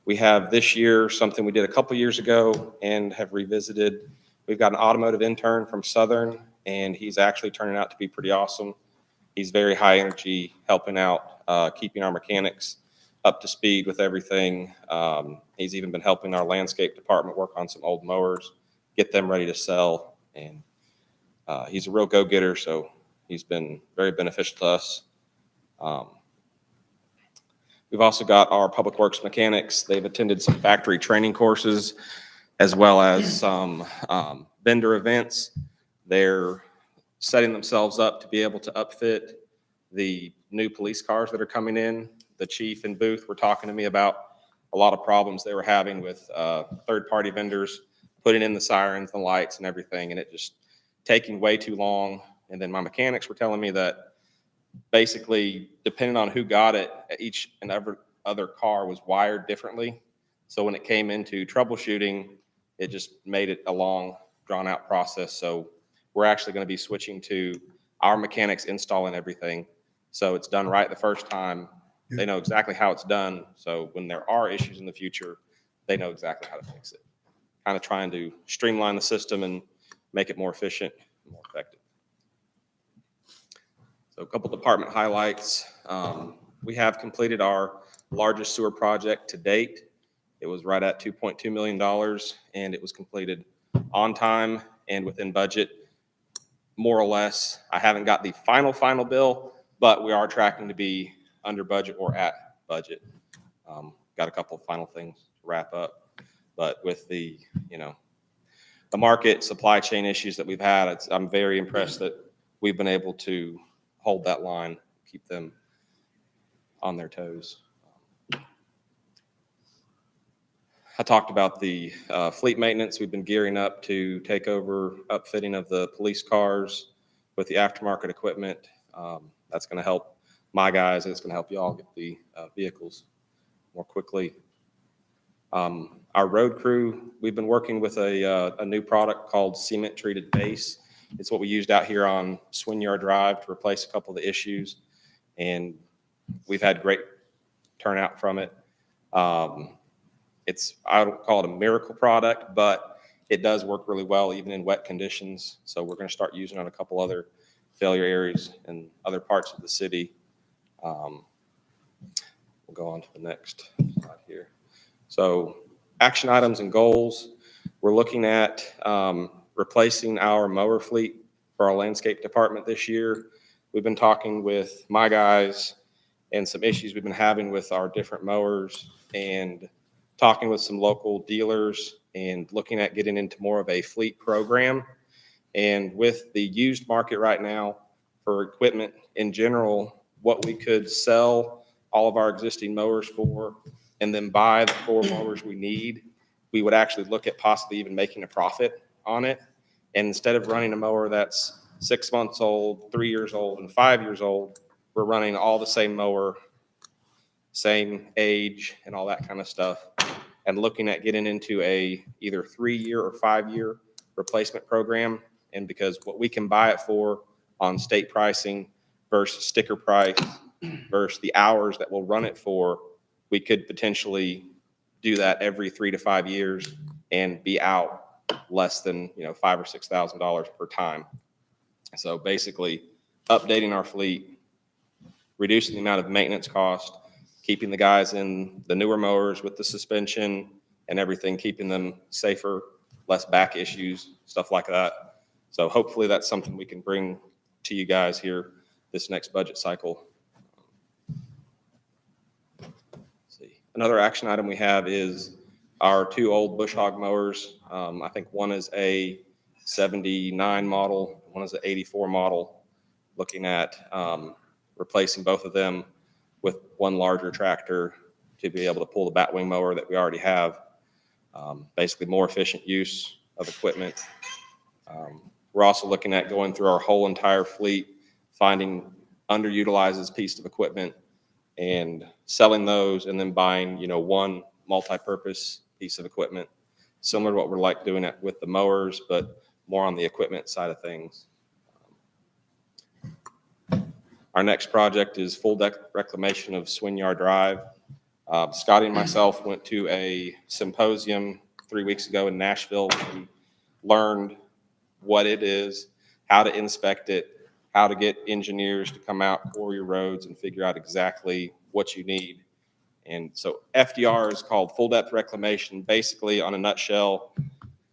We have this year something we did a couple years ago and have revisited. We've got an automotive intern from Southern, and he's actually turning out to be pretty awesome. He's very high energy, helping out, keeping our mechanics up to speed with everything. He's even been helping our landscape department work on some old mowers, get them ready to sell. And he's a real go-getter, so he's been very beneficial to us. We've also got our public works mechanics. They've attended some factory training courses as well as some vendor events. They're setting themselves up to be able to upfit the new police cars that are coming in. The chief and Booth were talking to me about a lot of problems they were having with third-party vendors putting in the sirens, the lights, and everything, and it just taking way too long. And then my mechanics were telling me that basically, depending on who got it, each and every other car was wired differently. So when it came into troubleshooting, it just made it a long, drawn-out process. So we're actually going to be switching to our mechanics installing everything. So it's done right the first time. They know exactly how it's done. So when there are issues in the future, they know exactly how to fix it. Kind of trying to streamline the system and make it more efficient, more effective. So a couple department highlights. We have completed our largest sewer project to date. It was right at $2.2 million, and it was completed on time and within budget, more or less. I haven't got the final bill, but we are tracking to be under budget or at budget. Got a couple of final things to wrap up, but with the market supply chain issues that we've had, I'm very impressed that we've been able to hold that line, keep them on their toes. I talked about the fleet maintenance. We've been gearing up to take over upfitting of the police cars with the aftermarket equipment. That's going to help my guys, and it's going to help you all get the vehicles more quickly. Our road crew, we've been working with a new product called cement treated base. It's what we used out here on Swinyard Drive to replace a couple of the issues, and we've had great turnout from it. I don't call it a miracle product, but it does work really well even in wet conditions. So we're going to start using it on a couple other failure areas in other parts of the city. We'll go on to the next slide here. So action items and goals. We're looking at replacing our mower fleet for our landscape department this year. We've been talking with my guys and some issues we've been having with our different mowers, and talking with some local dealers and looking at getting into more of a fleet program. And with the used market right now for equipment in general, what we could sell all of our existing mowers for and then buy the 4 mowers we need, we would actually look at possibly even making a profit on it. And instead of running a mower that's 6 months old, 3 years old, and 5 years old, we're running all the same mower, same age and all that kind of stuff, and looking at getting into a either 3-year or 5-year replacement program. And because what we can buy it for on state pricing versus sticker price versus the hours that we'll run it for, we could potentially do that every 3 to 5 years and be out less than, $5,000 or $6,000 per time. So basically updating our fleet, reducing the amount of maintenance cost, keeping the guys in the newer mowers with the suspension and everything, keeping them safer, less back issues, stuff like that. So hopefully that's something we can bring to you guys here this next budget cycle. Let's see. Another action item we have is our 2 old bush hog mowers. I think one is a 79 model, one is an 84 model, looking at replacing both of them with one larger tractor to be able to pull the batwing mower that we already have. Basically more efficient use of equipment. We're also looking at going through our whole entire fleet, finding underutilized pieces of equipment and selling those, and then buying, one multi-purpose piece of equipment, similar to what we're like doing it with the mowers, but more on the equipment side of things. Our next project is full deck reclamation of Swinyard Drive. Scotty and myself went to a symposium 3 weeks ago in Nashville and learned what it is, how to inspect it, how to get engineers to come out, core your roads, and figure out exactly what you need. And so FDR is called full depth reclamation. Basically, on a nutshell,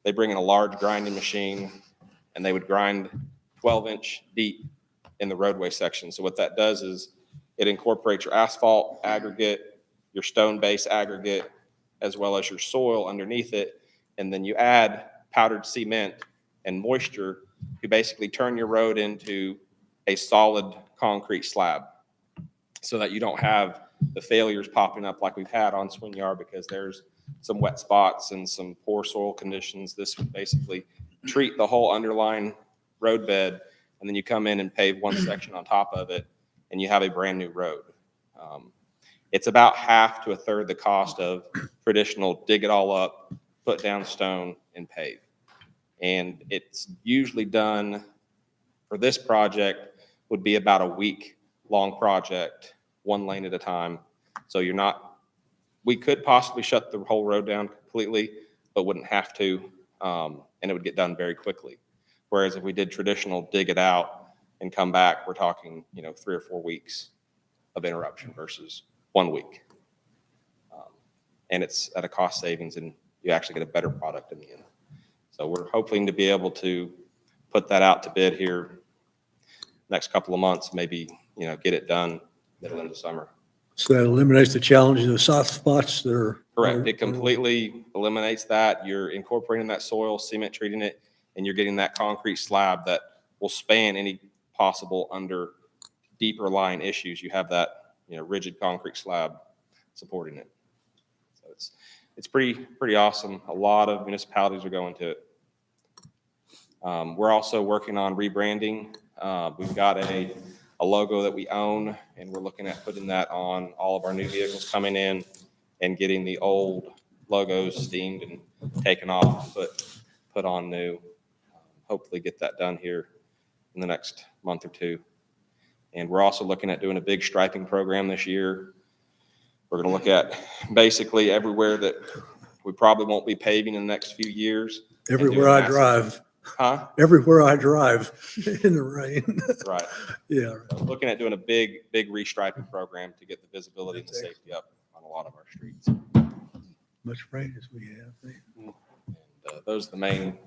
they bring in a large grinding machine and they would grind 12-inch deep in the roadway section. So what that does is it incorporates your asphalt aggregate, your stone base aggregate, as well as your soil underneath it. And then you add powdered cement and moisture to basically turn your road into a solid concrete slab, so that you don't have the failures popping up like we've had on Swinyard because there's some wet spots and some poor soil conditions. This would basically treat the whole underlying roadbed, and then you come in and pave one section on top of it, and you have a brand new road. It's about half to a third the cost of traditional dig it all up, put down stone, and pave. And it's usually done, for this project, would be about a week-long project, 1 lane at a time. So we could possibly shut the whole road down completely, but wouldn't have to, and it would get done very quickly. Whereas if we did traditional dig it out and come back, we're talking, 3 or 4 weeks of interruption versus 1 week. And it's at a cost savings, and you actually get a better product in the end. So we're hoping to be able to put that out to bid here next couple of months, maybe, get it done middle of the summer. So that eliminates the challenge of the soft spots that are. Correct. It completely eliminates that. You're incorporating that soil, cement treating it, and you're getting that concrete slab that will span any possible under deeper lying issues. You have that, rigid concrete slab supporting it. So it's pretty awesome. A lot of municipalities are going to it. We're also working on rebranding. We've got a logo that we own, and we're looking at putting that on all of our new vehicles coming in and getting the old logos steamed and taken off and put on new. Hopefully get that done here in the next month or two. And we're also looking at doing a big striping program this year. We're going to look at basically everywhere that we probably won't be paving in the next few years. Everywhere I drive. Huh? Everywhere I drive in the rain. Right. Yeah. So looking at doing a big restriping program to get the visibility and the safety up on a lot of our streets. Much rain as we have. And those are the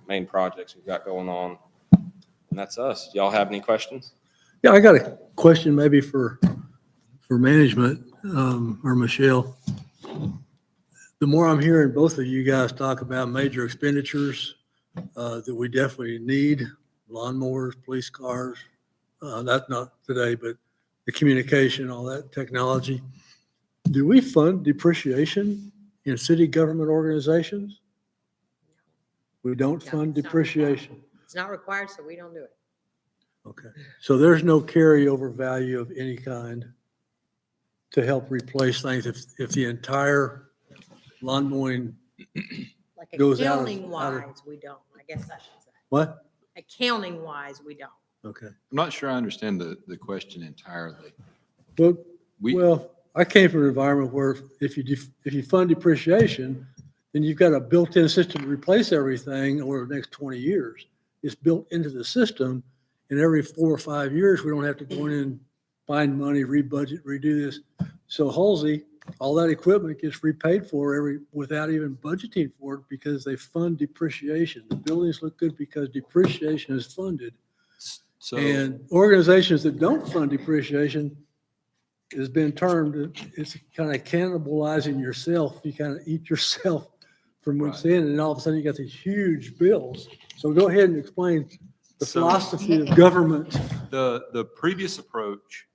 main projects we've got going on. And that's us. Y'all have any questions? Yeah, I got a question maybe for for management, or Michelle. The more I'm hearing both of you guys talk about major expenditures that we definitely need, lawnmowers, police cars, that's not today, but the communication, all that technology. Do we fund depreciation in city government organizations? We don't No, fund it's not required. depreciation. It's not required, so we don't do it. Okay, so there's no carryover value of any kind to help replace things if the entire lawn mowing, Like Goes out of- accounting wise, we don't. I guess I should say. what? Accounting wise, we don't. Okay. I'm not sure I understand the question entirely. Well, We, well, I came from an environment where if you fund depreciation, then you've got a built-in system to replace everything over the next 20 years. It's built into the system, and every 4 or 5 years, we don't have to go in and find money, rebudget, redo this. So Halsey, all that equipment gets repaid for without even budgeting for it because they fund depreciation. The buildings look good because depreciation is funded. so. And organizations that don't fund depreciation has been termed, it's kind of cannibalizing yourself. You kind of eat yourself from what's in, and all of a sudden you got these huge bills. So go ahead and explain the So- philosophy of government. The previous approach,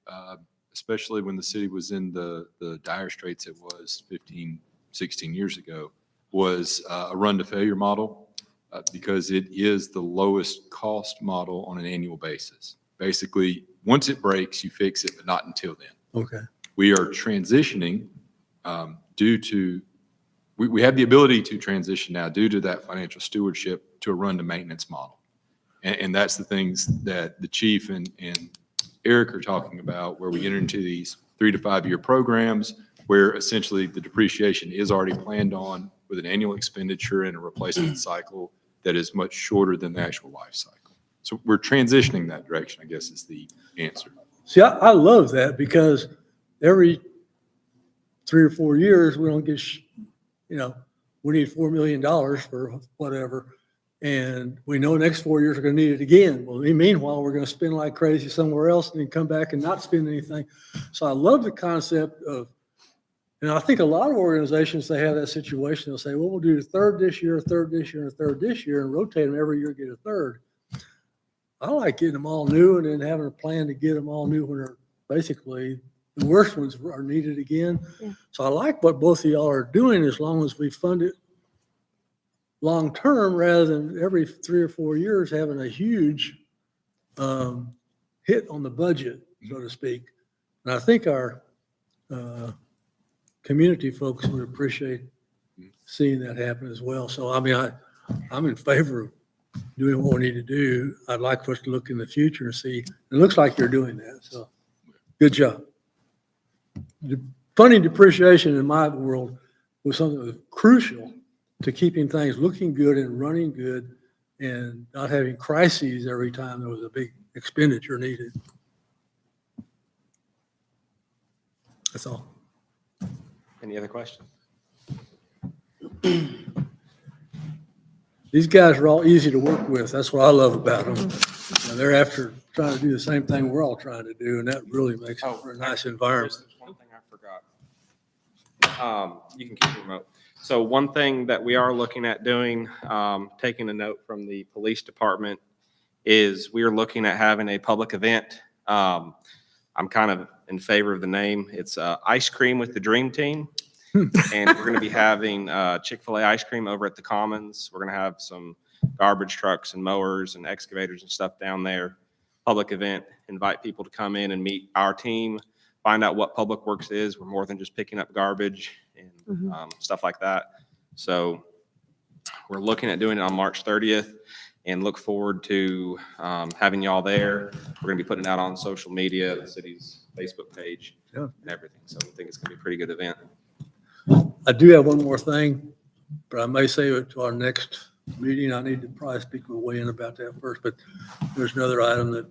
especially when the city was in the dire straits it was 15, 16 years ago, was a run to failure model because it is the lowest cost model on an annual basis. Basically, once it breaks, you fix it, but not until then. Okay. We are transitioning due to, we have the ability to transition now due to that financial stewardship to a run to maintenance model. And that's the things that the chief and Eric are talking about, where we enter into these 3 to 5 year programs where essentially the depreciation is already planned on with an annual expenditure and a replacement cycle that is much shorter than the actual life cycle. So we're transitioning that direction, I guess is the answer. See, I love that because every 3 or 4 years, we don't get, we need $4 million for whatever. And we know next 4 years are going to need it again. Well, meanwhile, we're going to spend like crazy somewhere else and then come back and not spend anything. So I love the concept of, and I think a lot of organizations, they have that situation. They'll say, well, we'll do a third this year, a third this year, and a third this year, and rotate them every year, get a third. I like getting them all new and then having a plan to get them all new when they're basically the worst ones are needed again. Yeah. So I like what both of y'all are doing as long as we fund it long-term rather than every 3 or 4 years having a huge hit on the budget, so to speak. And I think our community folks would appreciate seeing that happen as well. So, I mean, I'm in favor of doing what we need to do. I'd like for us to look in the future and see. It looks like you're doing that, so good job. Funding depreciation in my world was something that was crucial to keeping things looking good and running good and not having crises every time there was a big expenditure needed. That's all. Any other questions? These guys are all easy to work with. That's what I love about them. And they're after trying to do the same thing we're all trying to do, and that really makes it for a nice environment. There's one thing I forgot. You can keep the remote. So one thing that we are looking at doing, taking a note from the police department, is we are looking at having a public event. I'm kind of in favor of the name. It's Ice Cream with the Dream Team. And we're going to be having Chick-fil-A ice cream over at the Commons. We're going to have some garbage trucks and mowers and excavators and stuff down there. Public event, invite people to come in and meet our team, find out what Public Works is. We're more than just picking up garbage and stuff like that. So we're looking at doing it on March 30th and look forward to having y'all there. We're going to be putting it out on social media, the city's Facebook page and everything. So we think it's going to be a pretty good event. I do have one more thing, but I may save it to our next meeting. I need to probably speak with Wayne about that first, but there's another item that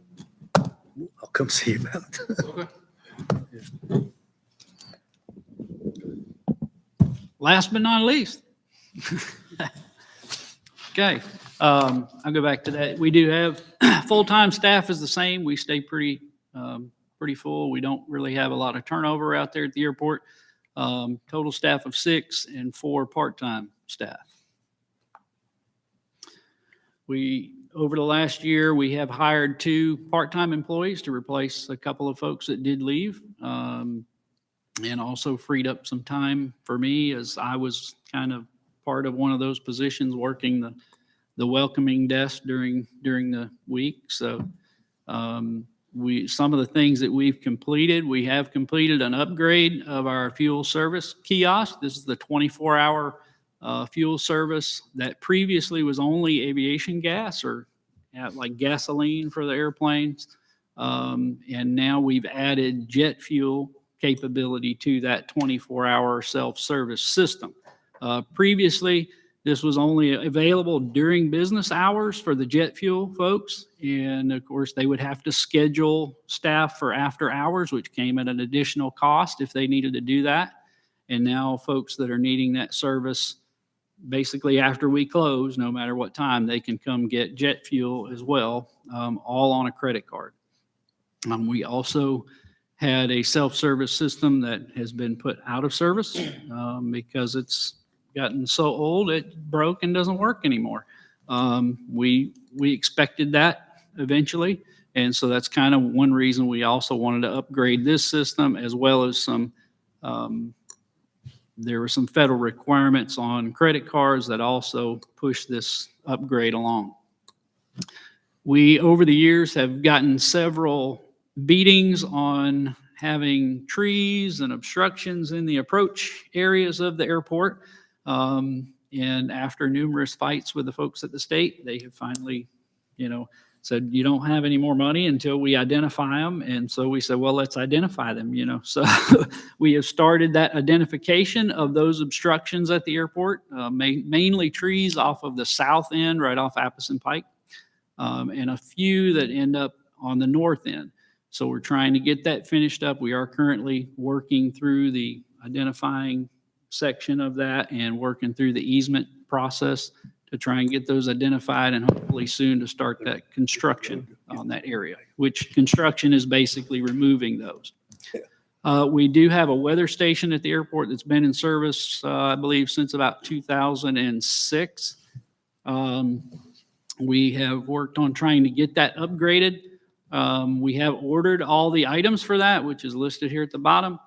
I'll come see you about. Okay. Last but not least. Okay, I'll go back to that. We do have full-time staff is the same. We stay pretty pretty full. We don't really have a lot of turnover out there at the airport. Total staff of 6 and 4 part-time staff. Over the last year, we have hired 2 part-time employees to replace a couple of folks that did leave, and also freed up some time for me as I was kind of part of one of those positions working the welcoming desk during the week. So some of the things that we have completed an upgrade of our fuel service kiosk. This is the 24-hour fuel service that previously was only aviation gas or like gasoline for the airplanes. And now we've added jet fuel capability to that 24-hour self-service system. Previously, this was only available during business hours for the jet fuel folks. And of course, they would have to schedule staff for after hours, which came at an additional cost if they needed to do that. And now folks that are needing that service, basically after we close, no matter what time, they can come get jet fuel as well, all on a credit card. We also had a self-service system that has been put out of service because it's gotten so old it broke and doesn't work anymore. We expected that eventually, and so that's kind of one reason we also wanted to upgrade this system, as well as there were some federal requirements on credit cards that also push this upgrade along. We, over the years, have gotten several beatings on having trees and obstructions in the approach areas of the airport. And after numerous fights with the folks at the state, they have finally, said, you don't have any more money until we identify them. And so we said, well, let's identify them, So we have started that identification of those obstructions at the airport, mainly trees off of the south end, right off Appleton Pike, and a few that end up on the north end. So we're trying to get that finished up. We are currently working through the identifying section of that and working through the easement process to try and get those identified, and hopefully soon to start that construction on that area, which construction is basically removing those. We do have a weather station at the airport that's been in service, I believe, since about 2006. We have worked on trying to get that upgraded. We have ordered all the items for that, which is listed here at the bottom.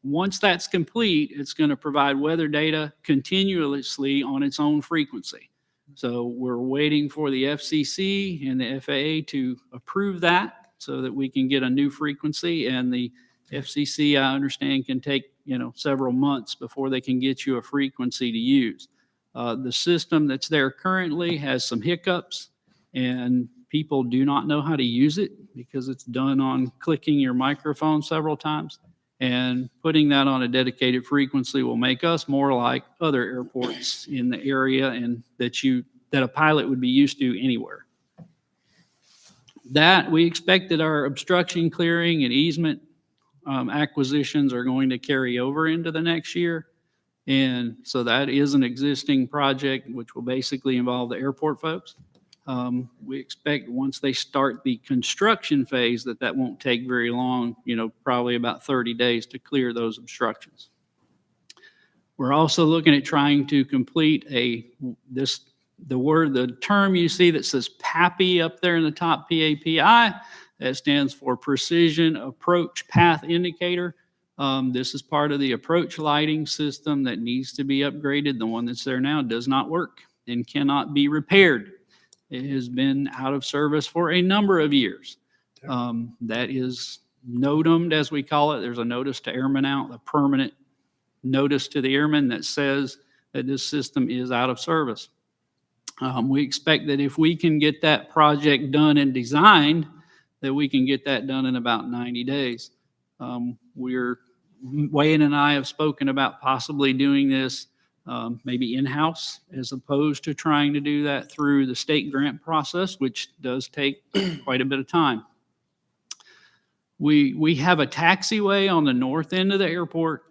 Once that's complete, it's going to provide weather data continuously on its own frequency. So we're waiting for the FCC and the FAA to approve that so that we can get a new frequency. And the FCC, I understand, can take several months before they can get you a frequency to use. The system that's there currently has some hiccups, and people do not know how to use it because it's done on clicking your microphone several times. And putting that on a dedicated frequency will make us more like other airports in the area, and that a pilot would be used to anywhere. That we expect that our obstruction clearing and easement acquisitions are going to carry over into the next year. And so that is an existing project which will basically involve the airport folks. We expect once they start the construction phase that won't take very long, probably about 30 days to clear those obstructions. We're also looking at trying to complete the term you see that says PAPI up there in the top, PAPI, that stands for Precision Approach Path Indicator. This is part of the approach lighting system that needs to be upgraded. The one that's there now does not work and cannot be repaired. It has been out of service for a number of years. That is NOTAMed, as we call it. There's a notice to airmen out, a permanent notice to the airmen that says that this system is out of service. We expect that if we can get that project done and designed, that we can get that done in about 90 days. Wayne and I have spoken about possibly doing this maybe in-house, as opposed to trying to do that through the state grant process, which does take quite a bit of time. We have a taxiway on the north end of the airport,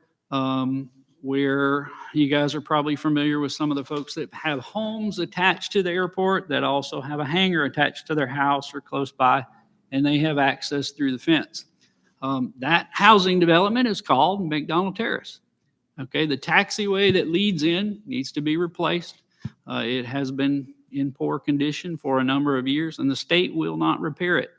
where you guys are probably familiar with some of the folks that have homes attached to the airport that also have a hangar attached to their house or close by. and they have access through the fence. That housing development is called McDonald Terrace. Okay, the taxiway that leads in needs to be replaced. It has been in poor condition for a number of years, and the state will not repair it.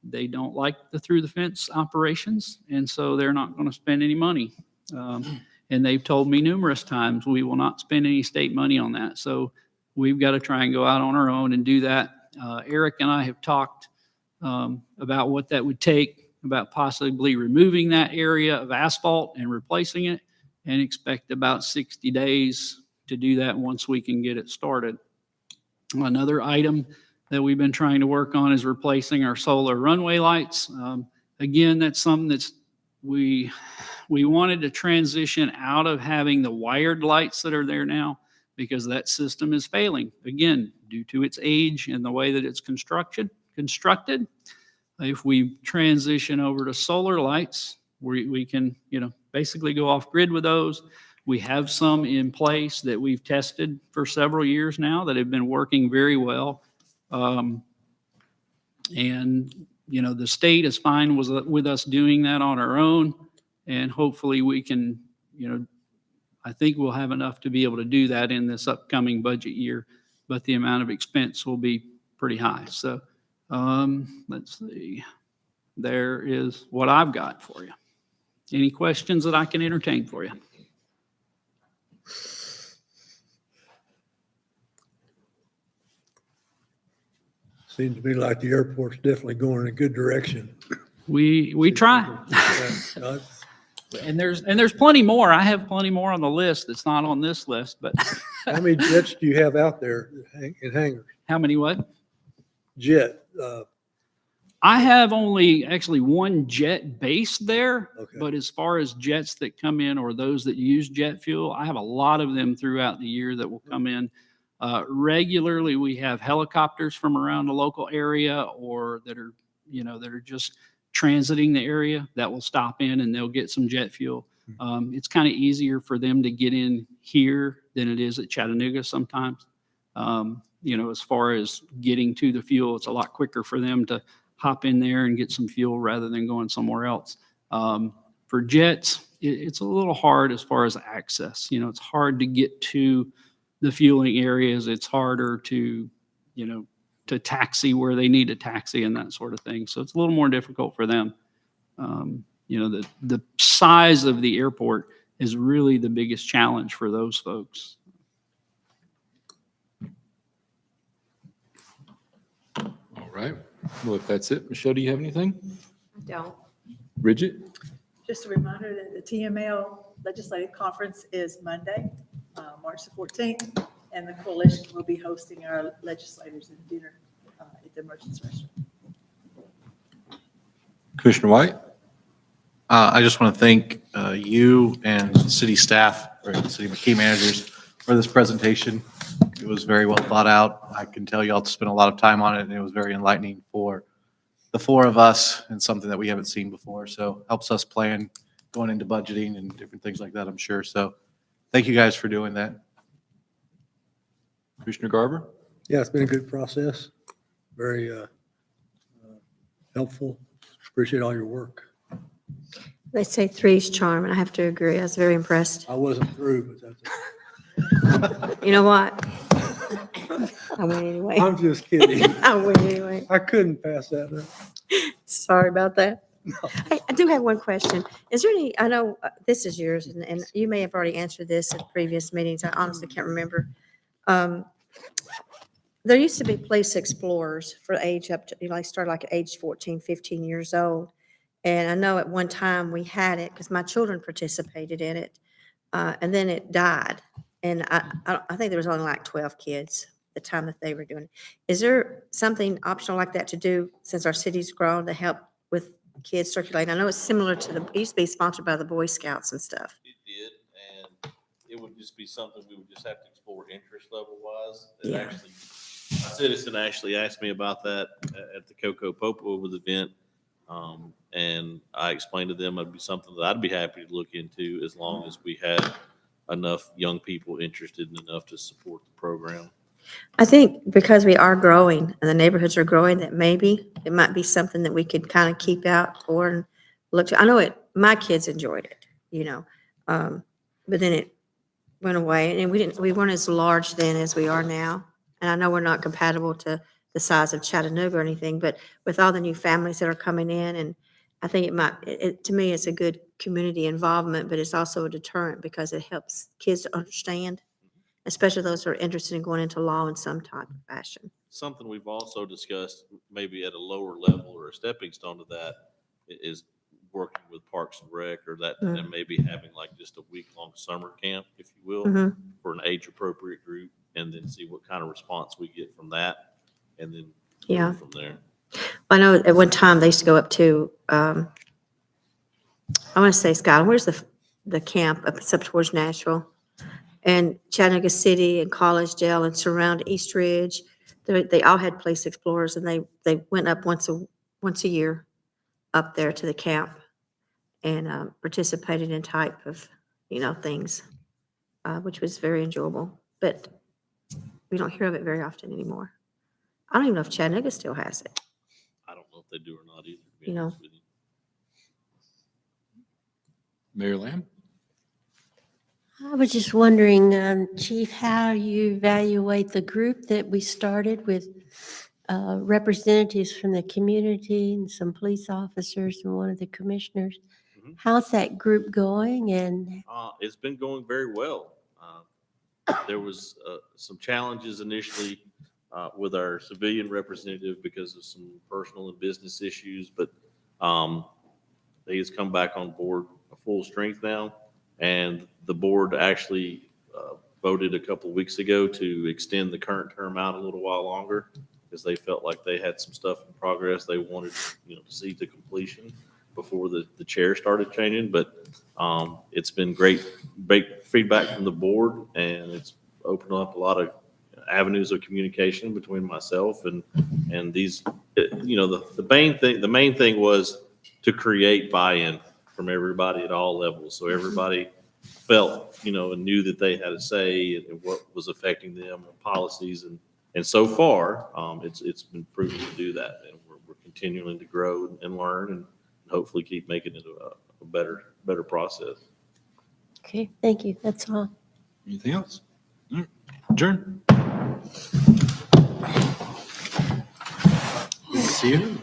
They don't like the through the fence operations, and so they're not going to spend any money. And they've told me numerous times, we will not spend any state money on that. So we've got to try and go out on our own and do that. Eric and I have talked about what that would take, about possibly removing that area of asphalt and replacing it, and expect about 60 days to do that once we can get it started. Another item that we've been trying to work on is replacing our solar runway lights. Again, that's something that's we wanted to transition out of having the wired lights that are there now, because that system is failing, again, due to its age and the way that it's constructed. If we transition over to solar lights, we can, basically go off grid with those. We have some in place that we've tested for several years now that have been working very well. The state is fine with us doing that on our own. And hopefully we can, I think we'll have enough to be able to do that in this upcoming budget year, but the amount of expense will be pretty high. So let's see. There is what I've got for you. Any questions that I can entertain for you? Seems to me like the airport's definitely going in a good direction. We try. Yeah, And there's plenty more. I have plenty more on the list that's not on this list, but How many jets do you have out there in hangars? how many what? Jet, I have only actually one jet based there, Okay. but as far as jets that come in or those that use jet fuel, I have a lot of them throughout the year that will come in. Regularly, we have helicopters from around the local area or that are just transiting the area that will stop in and they'll get some jet fuel. It's kind of easier for them to get in here than it is at Chattanooga sometimes. As far as getting to the fuel, it's a lot quicker for them to hop in there and get some fuel rather than going somewhere else. For jets, it's a little hard as far as access. It's hard to get to the fueling areas. It's harder to taxi where they need a taxi and that sort of thing. So it's a little more difficult for them. The size of the airport is really the biggest challenge for those folks. All right. Well, if that's it, Michelle, do you have anything? I don't. Bridget? Just a reminder that the TML Legislative Conference is Monday, March the 14th, and the coalition will be hosting our legislators in dinner at the Merchants Restaurant. Commissioner White? I just want to thank you and city staff, or city key managers, for this presentation. It was very well thought out. I can tell you all spent a lot of time on it, and it was very enlightening for the four of us and something that we haven't seen before. So helps us plan going into budgeting and different things like that, I'm sure. So thank you guys for doing that. Commissioner Garber? yeah, it's been a good process. Very helpful. Appreciate all your work. They say three's charm, and I have to agree. I was very impressed. I wasn't through, but that's You know what? I win anyway. I'm just kidding. I win anyway. I couldn't pass that up. Sorry about that. Hey, I do have one question. Is there any, I know this is yours, and you may have already answered this in previous meetings. I honestly can't remember. There used to be police explorers for age up to, start like at age 14, 15 years old. And I know at one time we had it because my children participated in it. And then it died. And I think there was only like 12 kids the time that they were doing it. Is there something optional like that to do since our city's grown to help with kids circulating? I know it's similar to it used to be sponsored by the Boy Scouts and stuff. It did, and it would just be something we would just have to explore interest level wise. Yeah. Actually, my citizen actually asked me about that at the Coco Popo with the event. And I explained to them it'd be something that I'd be happy to look into as long as we had enough young people interested and enough to support the program. I think because we are growing and the neighborhoods are growing, that maybe it might be something that we could kind of keep out for and look to. I know my kids enjoyed it, but then it went away and we weren't as large then as we are now. And I know we're not compatible to the size of Chattanooga or anything, but with all the new families that are coming in, and I think to me, it's a good community involvement, but it's also a deterrent because it helps kids to understand, especially those who are interested in going into law in some type of fashion. Something we've also discussed, maybe at a lower level or a stepping stone to that, is working with Parks and Rec, or that, and maybe having like just a week-long summer camp, if you will, Mhm. for an age-appropriate group, and then see what kind of response we get from that, and then Yeah. move from there. I know at one time they used to go up to, I want to say, Scott, where's the camp up towards Nashville? And Chattanooga City and Collegedale and surround East Ridge. They all had police explorers, and they went up once a year up there to the camp and participated in type of, things, which was very enjoyable. But we don't hear of it very often anymore. I don't even know if Chattanooga still has it. I don't know if they do or not either, to be You know. honest with you. Mayor Lamb? I was just wondering, Chief, how you evaluate the group that we started with representatives from the community and some police officers and one of the commissioners. Mhm. How's that group going? And It's been going very well. There was some challenges initially with our civilian representative because of some personal and business issues, but he has come back on board at full strength now. And the board actually voted a couple of weeks ago to extend the current term out a little while longer because they felt like they had some stuff in progress they wanted, to see to completion before the chair started changing. But it's been great feedback from the board, and it's opened up a lot of avenues of communication between myself and these. The main thing was to create buy-in from everybody at all levels, so everybody felt, and knew that they had a say in what was affecting them, and policies, and so far, it's been proven to do that, and we're continuing to grow and learn, and hopefully keep making it a better process. okay, thank you. That's all. Anything else? All right. Adjourn. Good to see you.